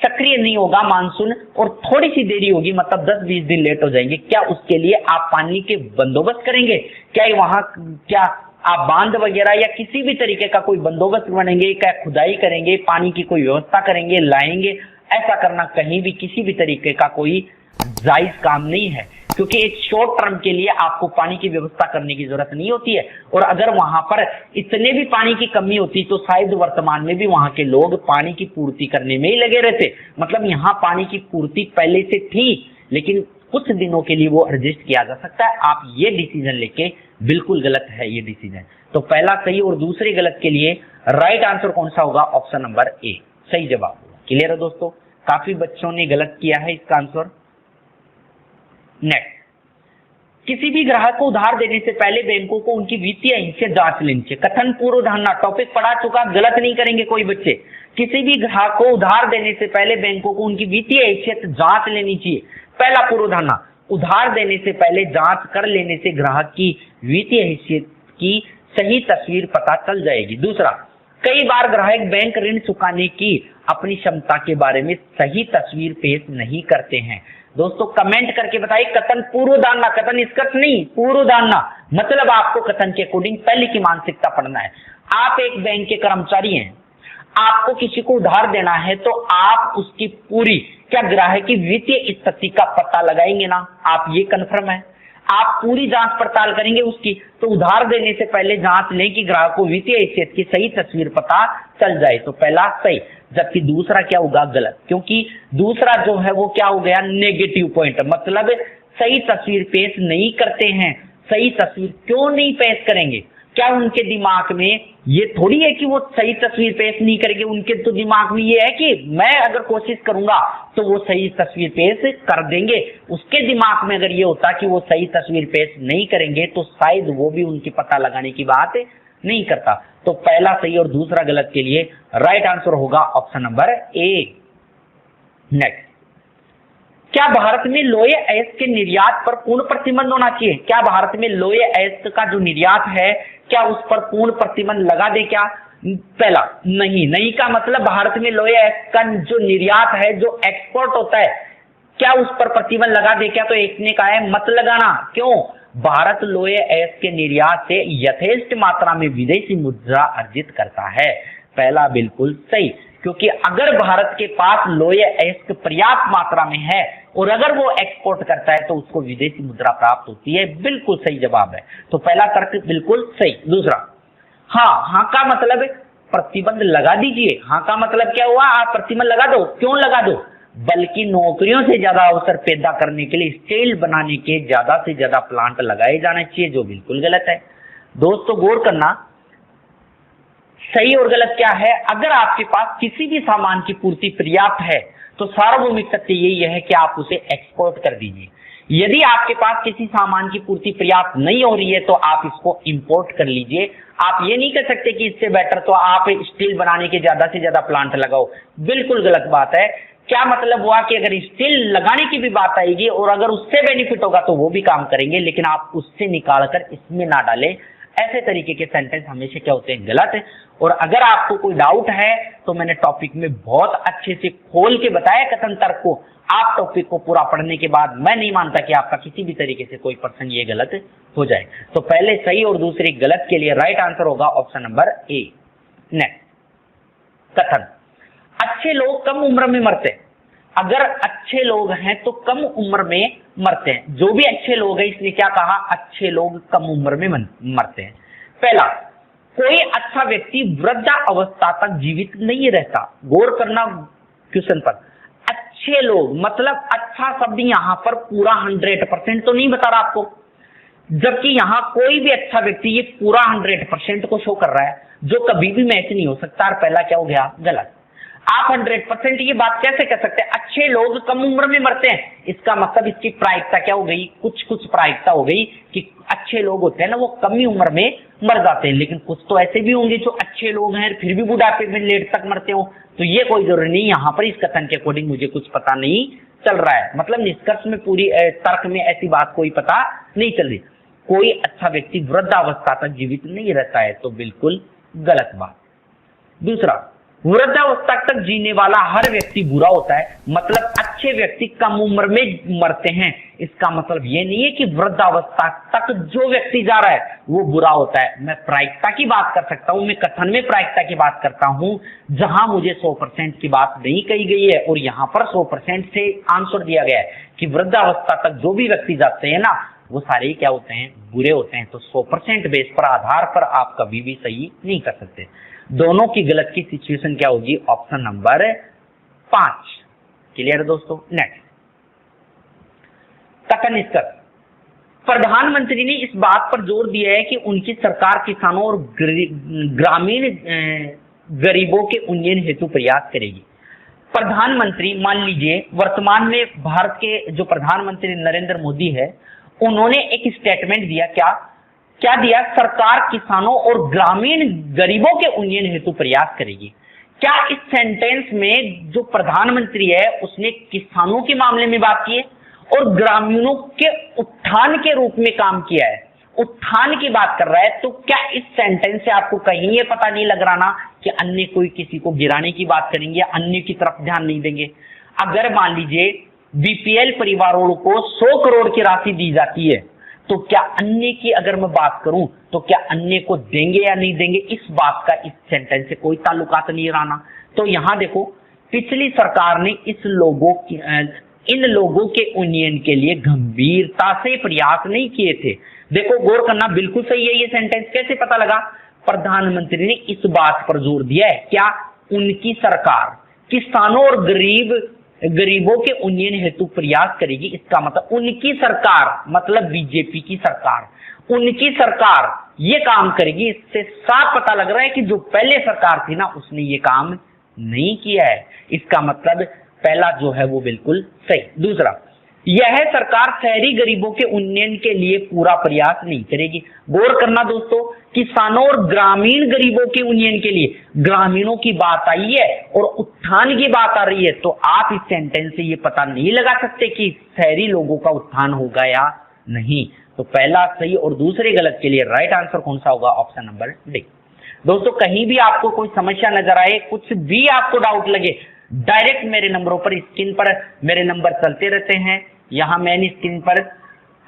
सक्रिय नहीं होगा मानसून और थोड़ी सी देरी होगी, मतलब 10-20 दिन लेट हो जाएंगे, क्या उसके लिए आप पानी के बंदोबस्त करेंगे? क्या आप बांध वगैरह या किसी भी तरीके का कोई बंदोबस्त बनेंगे? क्या खुदाई करेंगे, पानी की कोई व्यवस्था करेंगे, लाएंगे? ऐसा करना कहीं भी किसी भी तरीके का कोई जायज काम नहीं है, क्योंकि एक शॉर्ट टर्म के लिए आपको पानी की व्यवस्था करने की जरूरत नहीं होती है। और अगर वहां पर इतने भी पानी की कमी होती तो शायद वर्तमान में भी वहां के लोग पानी की पूर्ति करने में ही लगे रहते। मतलब यहाँ पानी की पूर्ति पहले से थी, लेकिन कुछ दिनों के लिए वो एडजस्ट किया जा सकता है। आप ये डिसीजन लेके बिल्कुल गलत है ये डिसीजन। तो पहला सही और दूसरे गलत के लिए राइट आंसर कौन सा होगा? ऑप्शन नंबर ए सही जवाब होगा। क्लियर है दोस्तों? काफी बच्चों ने गलत किया है इसका आंसर। नेक्स्ट, किसी भी ग्राहक को उधार देने से पहले बैंकों को उनकी वित्तीय हैसियत जांच लेनी चाहिए। कथन पूर्व धारणा टॉपिक पढ़ा चुका, गलत नहीं करेंगे कोई बच्चे। किसी भी ग्राहक को उधार देने से पहले बैंकों को उनकी वित्तीय हैसियत जांच लेनी चाहिए। पहला पूर्व धारणा, उधार देने से पहले जांच कर लेने से ग्राहक की वित्तीय हैसियत की सही तस्वीर पता चल जाएगी। दूसरा, कई बार ग्राहक बैंक ऋण चुकाने की अपनी क्षमता के बारे में सही तस्वीर पेश नहीं करते हैं। दोस्तों कमेंट करके बताइए, कथन पूर्व धारणा, कथन निष्कर्ष नहीं, पूर्व धारणा मतलब आपको कथन के अकॉर्डिंग पहले की मानसिकता पढ़ना है। आप एक बैंक के कर्मचारी हैं, आपको किसी को उधार देना है तो आप उसकी पूरी क्या ग्राहक की वित्तीय स्थिति का पता लगाएंगे ना? आप ये कन्फर्म है। आप पूरी जांच पड़ताल करेंगे उसकी, तो उधार देने से पहले जांच लें कि ग्राहक को वित्तीय हैसियत की सही तस्वीर पता चल जाए। तो पहला सही, जबकि दूसरा क्या होगा गलत, क्योंकि दूसरा जो है वो क्या हो गया नेगेटिव पॉइंट, मतलब सही तस्वीर पेश नहीं करते हैं। सही तस्वीर क्यों नहीं पेश करेंगे? क्या उनके दिमाग में ये थोड़ी है कि वो सही तस्वीर पेश नहीं करेंगे, उनके तो दिमाग में ये है कि मैं अगर कोशिश करूंगा तो वो सही तस्वीर पेश कर देंगे। उसके दिमाग में अगर ये होता कि वो सही तस्वीर पेश नहीं करेंगे तो शायद वो भी उनकी पता लगाने की बात नहीं करता। तो पहला सही और दूसरा गलत के लिए राइट आंसर होगा ऑप्शन नंबर ए। नेक्स्ट, क्या भारत में लोहे अयस्क के निर्यात पर पूर्ण प्रतिबंध होना चाहिए? क्या भारत में लोहे अयस्क का जो निर्यात है क्या उस पर पूर्ण प्रतिबंध लगा दे क्या? पहला नहीं, नहीं का मतलब भारत में लोहे अयस्क का जो निर्यात है, जो एक्सपोर्ट होता है, क्या उस पर प्रतिबंध लगा दे क्या? तो एक ने कहा है मत लगाना। क्यों? भारत लोहे अयस्क के निर्यात से यथेष्ट मात्रा में विदेशी मुद्रा अर्जित करता है। पहला बिल्कुल सही, क्योंकि अगर भारत के पास लोहे अयस्क पर्याप्त मात्रा में है और अगर वो एक्सपोर्ट करता है तो उसको विदेशी मुद्रा प्राप्त होती है। बिल्कुल सही जवाब है। तो पहला तर्क बिल्कुल सही। दूसरा, हाँ का मतलब प्रतिबंध लगा दीजिए। हाँ का मतलब क्या हुआ? आप प्रतिबंध लगा दो। क्यों लगा दो? बल्कि नौकरियों से ज्यादा अवसर पैदा करने के लिए स्टील बनाने के ज्यादा से ज्यादा प्लांट लगाए जाने चाहिए, जो बिल्कुल गलत है। दोस्तों गौर करना, सही और गलत क्या है? अगर आपके पास किसी भी सामान की पूर्ति पर्याप्त है तो सार्वभौमिक सत्य यही है कि आप उसे एक्सपोर्ट कर दीजिए। यदि आपके पास किसी सामान की पूर्ति पर्याप्त नहीं हो रही है तो आप इसको इंपोर्ट कर लीजिए। आप ये नहीं कर सकते कि इससे बेटर तो आप स्टील बनाने के ज्यादा से ज्यादा प्लांट लगाओ। बिल्कुल गलत बात है। क्या मतलब हुआ कि अगर स्टील लगाने की भी बात आएगी और अगर उससे बेनिफिट होगा तो वो भी काम करेंगे, लेकिन आप उससे निकाल कर इसमें ना डालें। ऐसे तरीके के सेंटेंस हमेशा क्या होते हैं? गलत है। और अगर आपको कोई डाउट है तो मैंने टॉपिक में बहुत अच्छे से खोल के बताया कथन तर्क को। आप टॉपिक को पूरा पढ़ने के बाद मैं नहीं मानता कि आपका किसी भी तरीके से कोई पर्सन ये गलत हो जाए। तो पहले सही और दूसरे गलत के लिए राइट आंसर होगा ऑप्शन नंबर ए। नेक्स्ट, कथन अच्छे लोग कम उम्र में मरते हैं। अगर अच्छे लोग हैं तो कम उम्र में मरते हैं। जो भी अच्छे लोग हैं, इसने क्या कहा? अच्छे लोग कम उम्र में मरते हैं। पहला, कोई अच्छा व्यक्ति वृद्धावस्था तक जीवित नहीं रहता। गौर करना क्वेश्चन पर। अच्छे लोग मतलब अच्छा शब्द यहां पर पूरा 100% तो नहीं बता रहा आपको, जबकि यहां कोई भी अच्छा व्यक्ति ये पूरा 100% को शो कर रहा है, जो कभी भी मैच नहीं हो सकता। और पहला क्या हो गया? गलत। आप 100% ये बात कैसे कह सकते हैं? अच्छे लोग कम उम्र में मरते हैं, इसका मतलब इसकी प्रायिकता क्या हो गई? कुछ प्रायिकता हो गई कि अच्छे लोग होते हैं ना वो कम ही उम्र में मर जाते हैं, लेकिन कुछ तो ऐसे भी होंगे जो अच्छे लोग हैं फिर भी बुढ़ापे में लेट तक मरते हो। तो ये कोई जरूरी नहीं। यहाँ पर इस कथन के अकॉर्डिंग मुझे कुछ पता नहीं चल रहा है, मतलब निष्कर्ष में पूरी तर्क में ऐसी बात कोई पता नहीं चल रही। कोई अच्छा व्यक्ति वृद्धावस्था तक जीवित नहीं रहता है, तो बिल्कुल गलत बात। दूसरा, वृद्धावस्था तक जीने वाला हर व्यक्ति बुरा होता है, मतलब अच्छे व्यक्ति कम उम्र में मरते हैं। इसका मतलब ये नहीं है कि वृद्धावस्था तक जो व्यक्ति जा रहा है वो बुरा होता है। मैं प्रायिकता की बात कर सकता हूं, मैं कथन में प्रायिकता की बात करता हूं, जहां मुझे 100% की बात नहीं कही गई है और यहां पर 100% से आंसर दिया गया है कि वृद्धावस्था तक जो भी व्यक्ति जाते हैं ना वो सारे क्या होते हैं? बुरे होते हैं। तो 100% बेस पर आधार पर आप कभी भी सही नहीं कर सकते। दोनों की गलत की सिचुएशन क्या होगी? Option number 5। क्लियर है दोस्तों? नेक्स्ट, कथन निष्कर्ष। प्रधानमंत्री ने इस बात पर जोर दिया है कि उनकी सरकार किसानों और ग्रामीण गरीबों के उन्नयन हेतु प्रयास करेगी। प्रधानमंत्री, मान लीजिए वर्तमान में भारत के जो प्रधानमंत्री नरेंद्र मोदी है, उन्होंने एक स्टेटमेंट दिया। क्या दिया? सरकार किसानों और ग्रामीण गरीबों के उन्नयन हेतु प्रयास करेगी। क्या इस सेंटेंस में जो प्रधानमंत्री है उसने किसानों के मामले में बात की है और ग्रामीणों के उत्थान के रूप में काम किया है? उत्थान की बात कर रहा है। तो क्या इस सेंटेंस से आपको कहीं ये पता नहीं लग रहा ना कि अन्य कोई किसी को गिराने की बात करेंगे, अन्य की तरफ ध्यान नहीं देंगे? अगर मान लीजिए बीपीएल परिवारों को 100 करोड़ की राशि दी जाती है, तो क्या अन्य की अगर मैं बात करूं तो क्या अन्य को देंगे या नहीं देंगे? इस बात का इस सेंटेंस से कोई ताल्लुकात नहीं रहना। तो यहां देखो, पिछली सरकार ने इस लोगों की इन लोगों के उन्नयन के लिए गंभीरता से प्रयास नहीं किए थे। देखो गौर करना, बिल्कुल सही है ये सेंटेंस। कैसे पता लगा? प्रधानमंत्री ने इस बात पर जोर दिया है, क्या? उनकी सरकार किसानों और गरीबों के उन्नयन हेतु प्रयास करेगी। इसका मतलब उनकी सरकार, मतलब बीजेपी की सरकार, उनकी सरकार ये काम करेगी। इससे साफ पता लग रहा है कि जो पहले सरकार थी ना, उसने ये काम नहीं किया है। इसका मतलब पहला जो है वो बिल्कुल सही। दूसरा, यह सरकार शहरी गरीबों के उन्नयन के लिए पूरा प्रयास नहीं करेगी। गौर करना दोस्तों, किसानों और ग्रामीण गरीबों के उन्नयन के लिए ग्रामीणों की बात आई है और उत्थान की बात आ रही है, तो आप इस सेंटेंस से ये पता नहीं लगा सकते कि शहरी लोगों का उत्थान होगा या नहीं। तो पहला सही और दूसरे गलत के लिए राइट आंसर कौन सा होगा? Option number D. दोस्तों कहीं भी आपको कोई समस्या नजर आए, कुछ भी आपको डाउट लगे, डायरेक्ट मेरे नंबरों पर, स्क्रीन पर मेरे नंबर चलते रहते हैं, यहां मेन स्क्रीन पर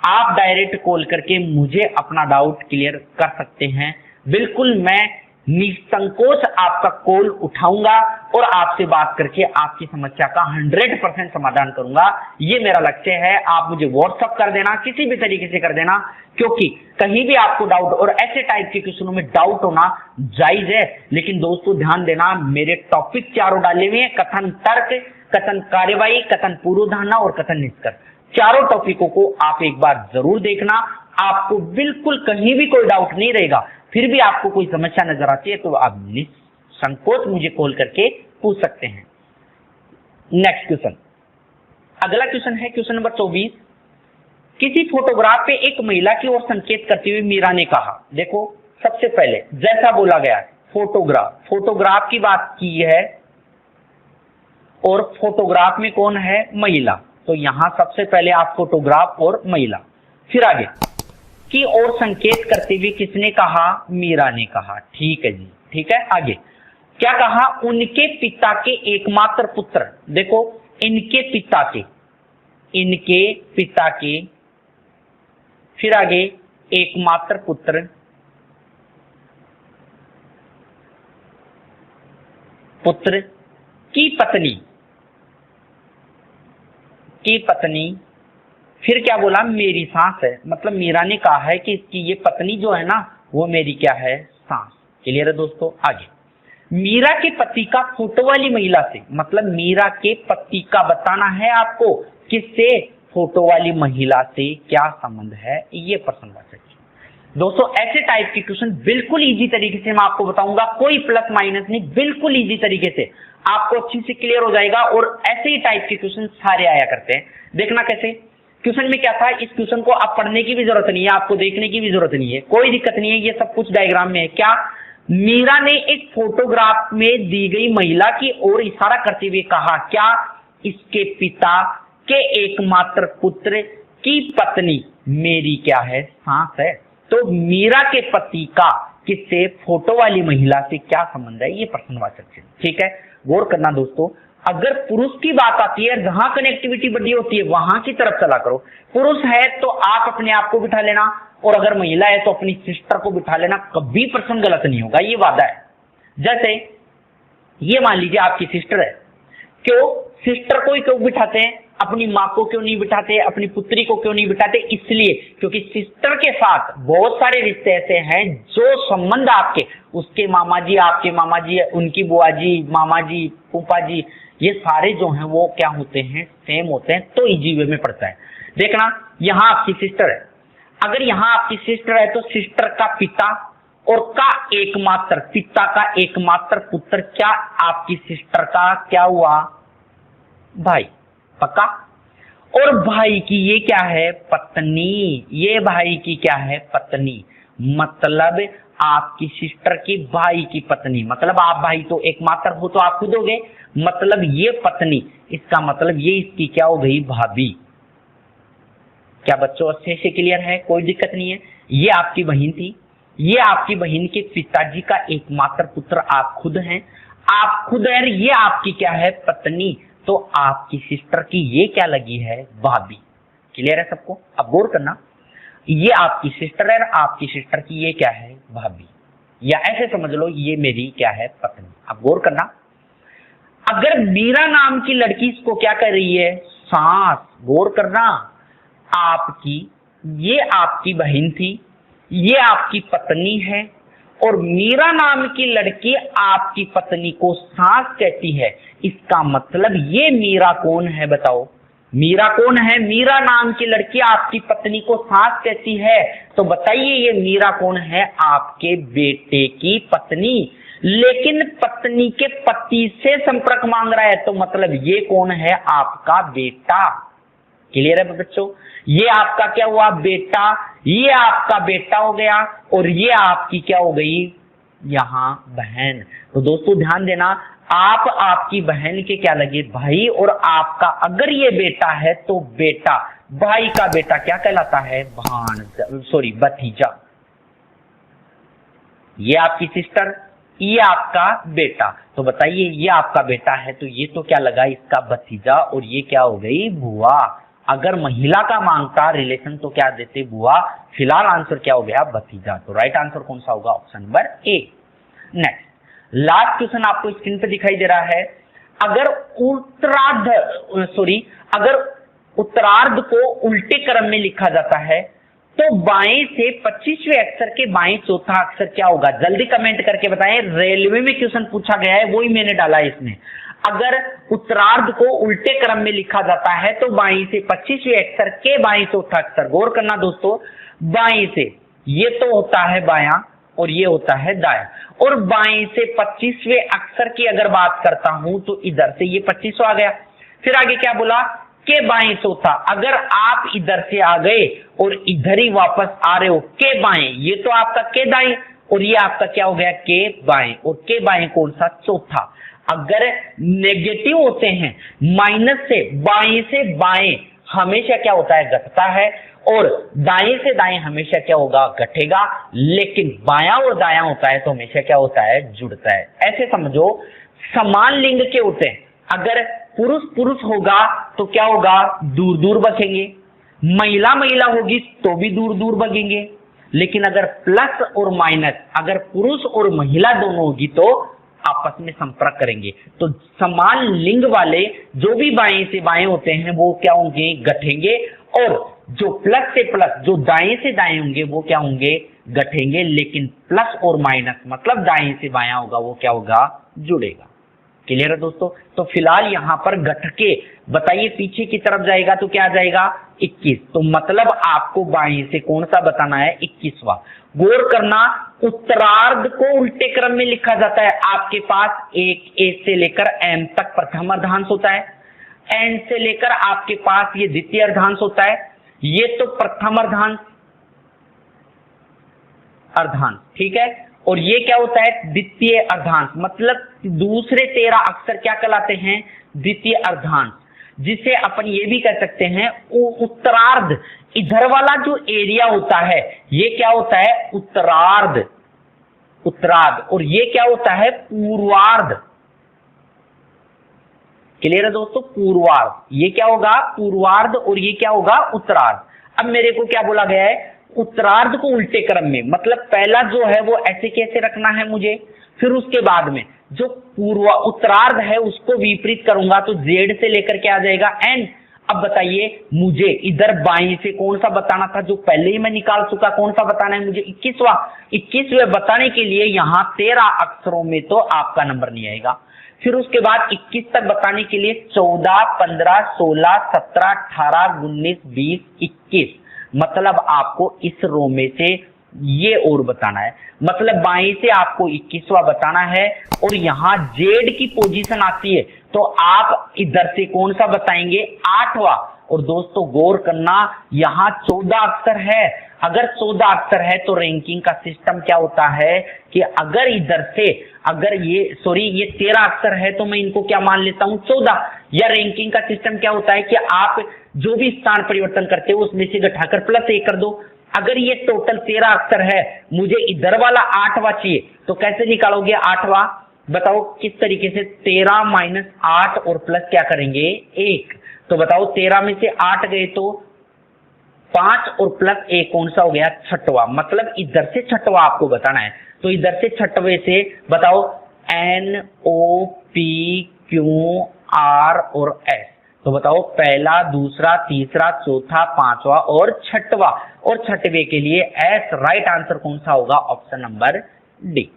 आप डायरेक्ट कॉल करके मुझे अपना डाउट क्लियर कर सकते हैं। बिल्कुल मैं निसंकोच आपका कॉल उठाऊंगा और आपसे बात करके आपकी समस्या का 100% समाधान करूंगा। ये मेरा लक्ष्य है। आप मुझे व्हाट्सअप कर देना, किसी भी तरीके से कर देना, क्योंकि कहीं भी आपको डाउट, और ऐसे टाइप के क्वेश्चनों में डाउट होना जायज है। लेकिन दोस्तों ध्यान देना, मेरे टॉपिक चारों डाले हुए हैं, कथन तर्क, कथन कार्यवाही, कथन पूर्व धारणा और कथन निष्कर्ष। चारों टॉपिकों को आप एक बार जरूर देखना। आपको बिल्कुल कहीं भी कोई डाउट नहीं रहेगा। फिर भी आपको कोई समस्या नजर आती है तो आप निसंकोच मुझे कॉल करके पूछ सकते हैं। नेक्स्ट क्वेश्चन, अगला क्वेश्चन है क्वेश्चन नंबर 24। किसी फोटोग्राफ पे एक महिला की ओर संकेत करते हुए मीरा ने कहा। देखो सबसे पहले जैसा बोला गया है, फोटोग्राफ की बात की है और फोटोग्राफ में कौन है? महिला। तो यहां सबसे पहले आप फोटोग्राफ और महिला, फिर आगे की ओर संकेत करते हुए किसने कहा? मीरा ने कहा। ठीक है जी, ठीक है। आगे क्या कहा? उनके पिता के एकमात्र पुत्र। देखो इनके पिता के, फिर आगे एकमात्र पुत्र की पत्नी, फिर क्या बोला? मेरी सास है। मतलब मीरा ने कहा है कि इसकी ये पत्नी जो है ना, वो मेरी क्या है? सास। क्लियर है दोस्तों? आगे मीरा के पति का फोटो वाली महिला से, मतलब मीरा के पति का बताना है आपको, किससे? फोटो वाली महिला से क्या संबंध है? ये प्रश्नवाचक है दोस्तों। ऐसे टाइप के क्वेश्चन बिल्कुल इजी तरीके से मैं आपको बताऊंगा, कोई प्लस माइनस नहीं, बिल्कुल इजी तरीके से आपको अच्छी से क्लियर हो जाएगा। और ऐसे ही टाइप के क्वेश्चन सारे आया करते हैं। देखना कैसे? क्वेश्चन में क्या था? इस क्वेश्चन को आप पढ़ने की भी जरूरत नहीं है, आपको देखने की भी जरूरत नहीं है, कोई दिक्कत नहीं है, ये सब कुछ डायग्राम में है। क्या? मीरा ने एक फोटोग्राफ में दी गई महिला की ओर इशारा करते हुए कहा, क्या? इसके पिता के एकमात्र पुत्र की पत्नी मेरी क्या है? सास है। तो मीरा के पति का किससे? फोटो वाली महिला से क्या संबंध है? ये प्रश्नवाचक है। ठीक है, गौर करना दोस्तों। अगर पुरुष की बात आती है, जहां कनेक्टिविटी बड़ी होती है वहां की तरफ चला करो। पुरुष है तो आप अपने आप को बिठा लेना, और अगर महिला है तो अपनी सिस्टर को बिठा लेना, कभी प्रश्न गलत नहीं होगा, ये वादा है। जैसे ये मान लीजिए आपकी सिस्टर है, क्यों सिस्टर को ही क्यों बिठाते हैं? अपनी माँ को क्यों नहीं बिठाते? अपनी पुत्री को क्यों नहीं बिठाते? इसलिए क्योंकि सिस्टर के साथ बहुत सारे रिश्ते ऐसे हैं जो संबंध आपके, उसके मामा जी, आपके मामा जी, उनकी बुआ जी, मामा जी, फूफा जी, ये सारे जो हैं वो क्या होते हैं? सेम होते हैं। तो इजी वे में पड़ता है। देखना यहाँ आपकी सिस्टर है, अगर यहाँ आपकी सिस्टर है तो सिस्टर का पिता और का एकमात्र, पिता का एकमात्र पुत्र क्या आपकी सिस्टर का क्या हुआ? भाई। पक्का? और भाई की ये क्या है? पत्नी। ये भाई की क्या है? पत्नी। मतलब आपकी सिस्टर की भाई की पत्नी, मतलब आप भाई तो एकमात्र हो तो आप खुद हो गए, मतलब ये पत्नी, इसका मतलब ये इसकी क्या हो गई? भाभी। क्या बच्चों अच्छे से क्लियर है? कोई दिक्कत नहीं है। ये आपकी बहन थी, ये आपकी बहन के पिताजी का एकमात्र पुत्र आप खुद हैं, आप खुद हैं, ये आपकी क्या है? पत्नी। तो आपकी सिस्टर की ये क्या लगी है? भाभी। क्लियर है सबको? अब गौर करना, ये आपकी सिस्टर है, आपकी सिस्टर की ये क्या है? भाभी, या ऐसे समझ लो ये मेरी क्या है? पत्नी। अब गौर करना, अगर मीरा नाम की लड़की इसको क्या कर रही है? सास, गौर करना, आपकी, ये आपकी बहन थी, ये आपकी पत्नी है, और मीरा नाम की लड़की आपकी पत्नी को सास कहती है। इसका मतलब ये मीरा कौन है बताओ? मीरा कौन है? मीरा नाम की लड़की आपकी पत्नी को सास कहती है, तो बताइए ये मीरा कौन है? आपके बेटे की पत्नी। लेकिन पत्नी के पति से संपर्क मांग रहा है, तो मतलब ये कौन है? आपका बेटा। क्लियर है बच्चों? ये आपका क्या हुआ? बेटा। ये आपका बेटा हो गया, और ये आपकी क्या हो गई? यहां बहन। तो दोस्तों ध्यान देना, आप आपकी बहन के क्या लगे? भाई, और आपका अगर ये बेटा है तो बेटा, भाई का बेटा क्या कहलाता है? भतीजा। ये आपकी सिस्टर, ये आपका बेटा। तो बताइए ये आपका बेटा है, तो ये तो क्या लगा? इसका भतीजा, और ये क्या हो गई? बुआ। अगर महिला का मांगता रिलेशन तो क्या देते? बुआ। फिलहाल आंसर क्या हो गया? भतीजा। तो राइट आंसर कौन सा होगा? Option number A. Next, last question आपको स्क्रीन पे दिखाई दे रहा है। अगर उत्तरार्ध को उल्टे क्रम में लिखा जाता है, तो बाएं से 25वें अक्षर के बाएं चौथा अक्षर क्या होगा? जल्दी कमेंट करके बताएं। रेलवे में क्वेश्चन पूछा गया है, वही मैंने डाला है इसमें। अगर उत्तरार्ध को उल्टे क्रम में लिखा जाता है, तो बाएं से 25वें अक्षर के बाएं चौथा अक्षर, गौर करना दोस्तों, बाएं से ये तो होता है बायां, और ये होता है दायां। और बाएं से 25वें अक्षर की अगर बात करता हूं, तो इधर से ये 25 आ गया। फिर आगे क्या बोला? के बाएं चौथा। अगर आप इधर से आ गए और इधर ही वापस आ रहे हो, के बाएं, ये तो आपका के दाएं, और ये आपका क्या हो गया? के बाएं। और के बाएं कौन सा? चौथा। अगर नेगेटिव होते हैं, माइनस से बाएं हमेशा क्या होता है? घटता है, और दाएं से दाएं हमेशा क्या होगा? घटेगा। लेकिन बायां और दायां होता है तो हमेशा क्या होता है? जुड़ता है। ऐसे समझो, समान लिंग के होते हैं, अगर पुरुष पुरुष होगा तो क्या होगा? दूर दूर बचेंगे। महिला महिला होगी तो भी दूर दूर बचेंगे। लेकिन अगर प्लस और माइनस, अगर पुरुष और महिला दोनों होगी तो आपस में संपर्क करेंगे। तो समान लिंग वाले जो भी बाएं से बाएं होते हैं वो क्या होंगे? गठेंगे। और जो प्लस से प्लस, जो दाएं से दाएं होंगे वो क्या होंगे? गठेंगे। लेकिन प्लस और माइनस मतलब दाएं से बायां होगा वो क्या होगा? जुड़ेगा। क्लियर है दोस्तों? तो फिलहाल यहां पर गठ के बताइए पीछे की तरफ जाएगा तो क्या आ जाएगा? 21। तो मतलब आपको बाएं से कौन सा बताना है? 21वां। गौर करना, उत्तरार्ध को उल्टे क्रम में लिखा जाता है। आपके पास एक ए से लेकर एम तक प्रथम अर्धांश होता है, एन से लेकर आपके पास ये द्वितीय अर्धांश होता है। ये तो प्रथम अर्धांश, ठीक है, और ये क्या होता है? द्वितीय अर्धांश। मतलब दूसरे 13 अक्षर क्या कहलाते हैं? द्वितीय अर्धांश, जिसे अपन ये भी कह सकते हैं उत्तरार्ध। इधर वाला जो एरिया होता है ये क्या होता है? उत्तरार्ध। और ये क्या होता है? पूर्वार्ध। क्लियर है दोस्तों? पूर्वार्ध। ये क्या होगा? पूर्वार्ध, और ये क्या होगा? उत्तरार्ध। अब मेरे को क्या बोला गया है? उत्तरार्ध को उल्टे क्रम में, मतलब पहला जो है वो ऐसे कैसे रखना है मुझे, फिर उसके बाद में जो उत्तरार्ध है उसको विपरीत करूंगा तो जेड से लेकर के आ जाएगा एन। अब बताइए मुझे इधर बाएं से कौन सा बताना था? जो पहले ही मैं निकाल चुका, कौन सा बताना है मुझे? 21वां। 21वें बताने के लिए यहां 13 अक्षरों में तो आपका नंबर नहीं आएगा। फिर उसके बाद 21 तक बताने के लिए 14, 15, 16, 17, 18, 19, 20, 21, मतलब आपको इस रो में से ये और बताना है। मतलब बाएं से आपको 21वां बताना है, और यहां जेड की पोजीशन आती है तो आप इधर से कौन सा बताएंगे? 8वां। और दोस्तों गौर करना, यहां 14 अक्षर है। अगर 14 अक्षर है तो रैंकिंग का सिस्टम क्या होता है कि अगर इधर से, अगर ये 13 अक्षर है तो मैं इनको क्या मान लेता हूं? 14। या रैंकिंग का सिस्टम क्या होता है कि आप जो भी स्थान परिवर्तन करते हो उसमें से घटाकर +1 कर दो। अगर ये टोटल 13 अक्षर है, मुझे इधर वाला 8वां चाहिए, तो कैसे निकालोगे 8वां? बताओ किस तरीके से? 13 - 8 और प्लस क्या करेंगे? 1। तो बताओ 13 में से 8 गए तो 5 और +1 कौन सा हो गया? 6वां। मतलब इधर से 6वां आपको बताना है। तो इधर से 6वें से बताओ NOPQR और S। तो बताओ पहला, दूसरा, तीसरा, चौथा, पांचवा और छठवा, और छठवे के लिए एस राइट आंसर कौन सा होगा? Option number D.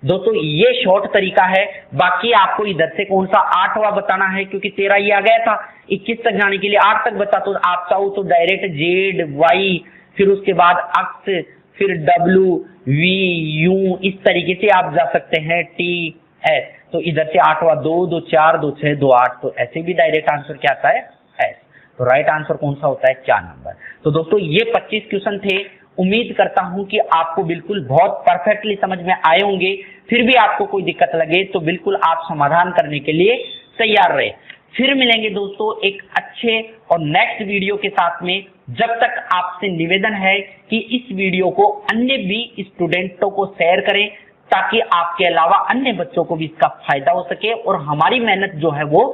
दोस्तों ये शॉर्ट तरीका है, बाकी आपको इधर से कौन सा 8वां बताना है, क्योंकि 13 ये आ गया था, 21 तक जाने के लिए 8 तक बता, तो आप चाहो तो डायरेक्ट जेड वाई, फिर उसके बाद अक्स, फिर डब्ल्यू वी यू, इस तरीके से आप जा सकते हैं टी एस। तो इधर से 8वां 2 2 4 2 6 2 8, तो ऐसे भी डायरेक्ट आंसर क्या आता है? एस। तो राइट आंसर कौन सा होता है? 4 नंबर। तो दोस्तों ये 25 क्वेश्चन थे, उम्मीद करता हूं कि आपको बिल्कुल बहुत परफेक्टली समझ में आए होंगे। फिर भी आपको कोई दिक्कत लगे तो बिल्कुल आप समाधान करने के लिए तैयार रहे। फिर मिलेंगे दोस्तों एक अच्छे और नेक्स्ट वीडियो के साथ में। जब तक आपसे निवेदन है कि इस वीडियो को अन्य भी स्टूडेंटों को शेयर करें, ताकि आपके अलावा अन्य बच्चों को भी इसका फायदा हो सके और हमारी मेहनत जो है वो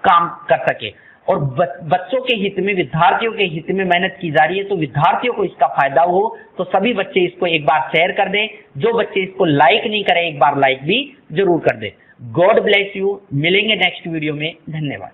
काम कर सके। और बच्चों के हित में, विद्यार्थियों के हित में मेहनत की जा रही है, तो विद्यार्थियों को इसका फायदा हो तो सभी बच्चे इसको एक बार शेयर कर दें। जो बच्चे इसको लाइक नहीं करें, एक बार लाइक भी जरूर कर दें। God bless you. मिलेंगे नेक्स्ट वीडियो में। धन्यवाद।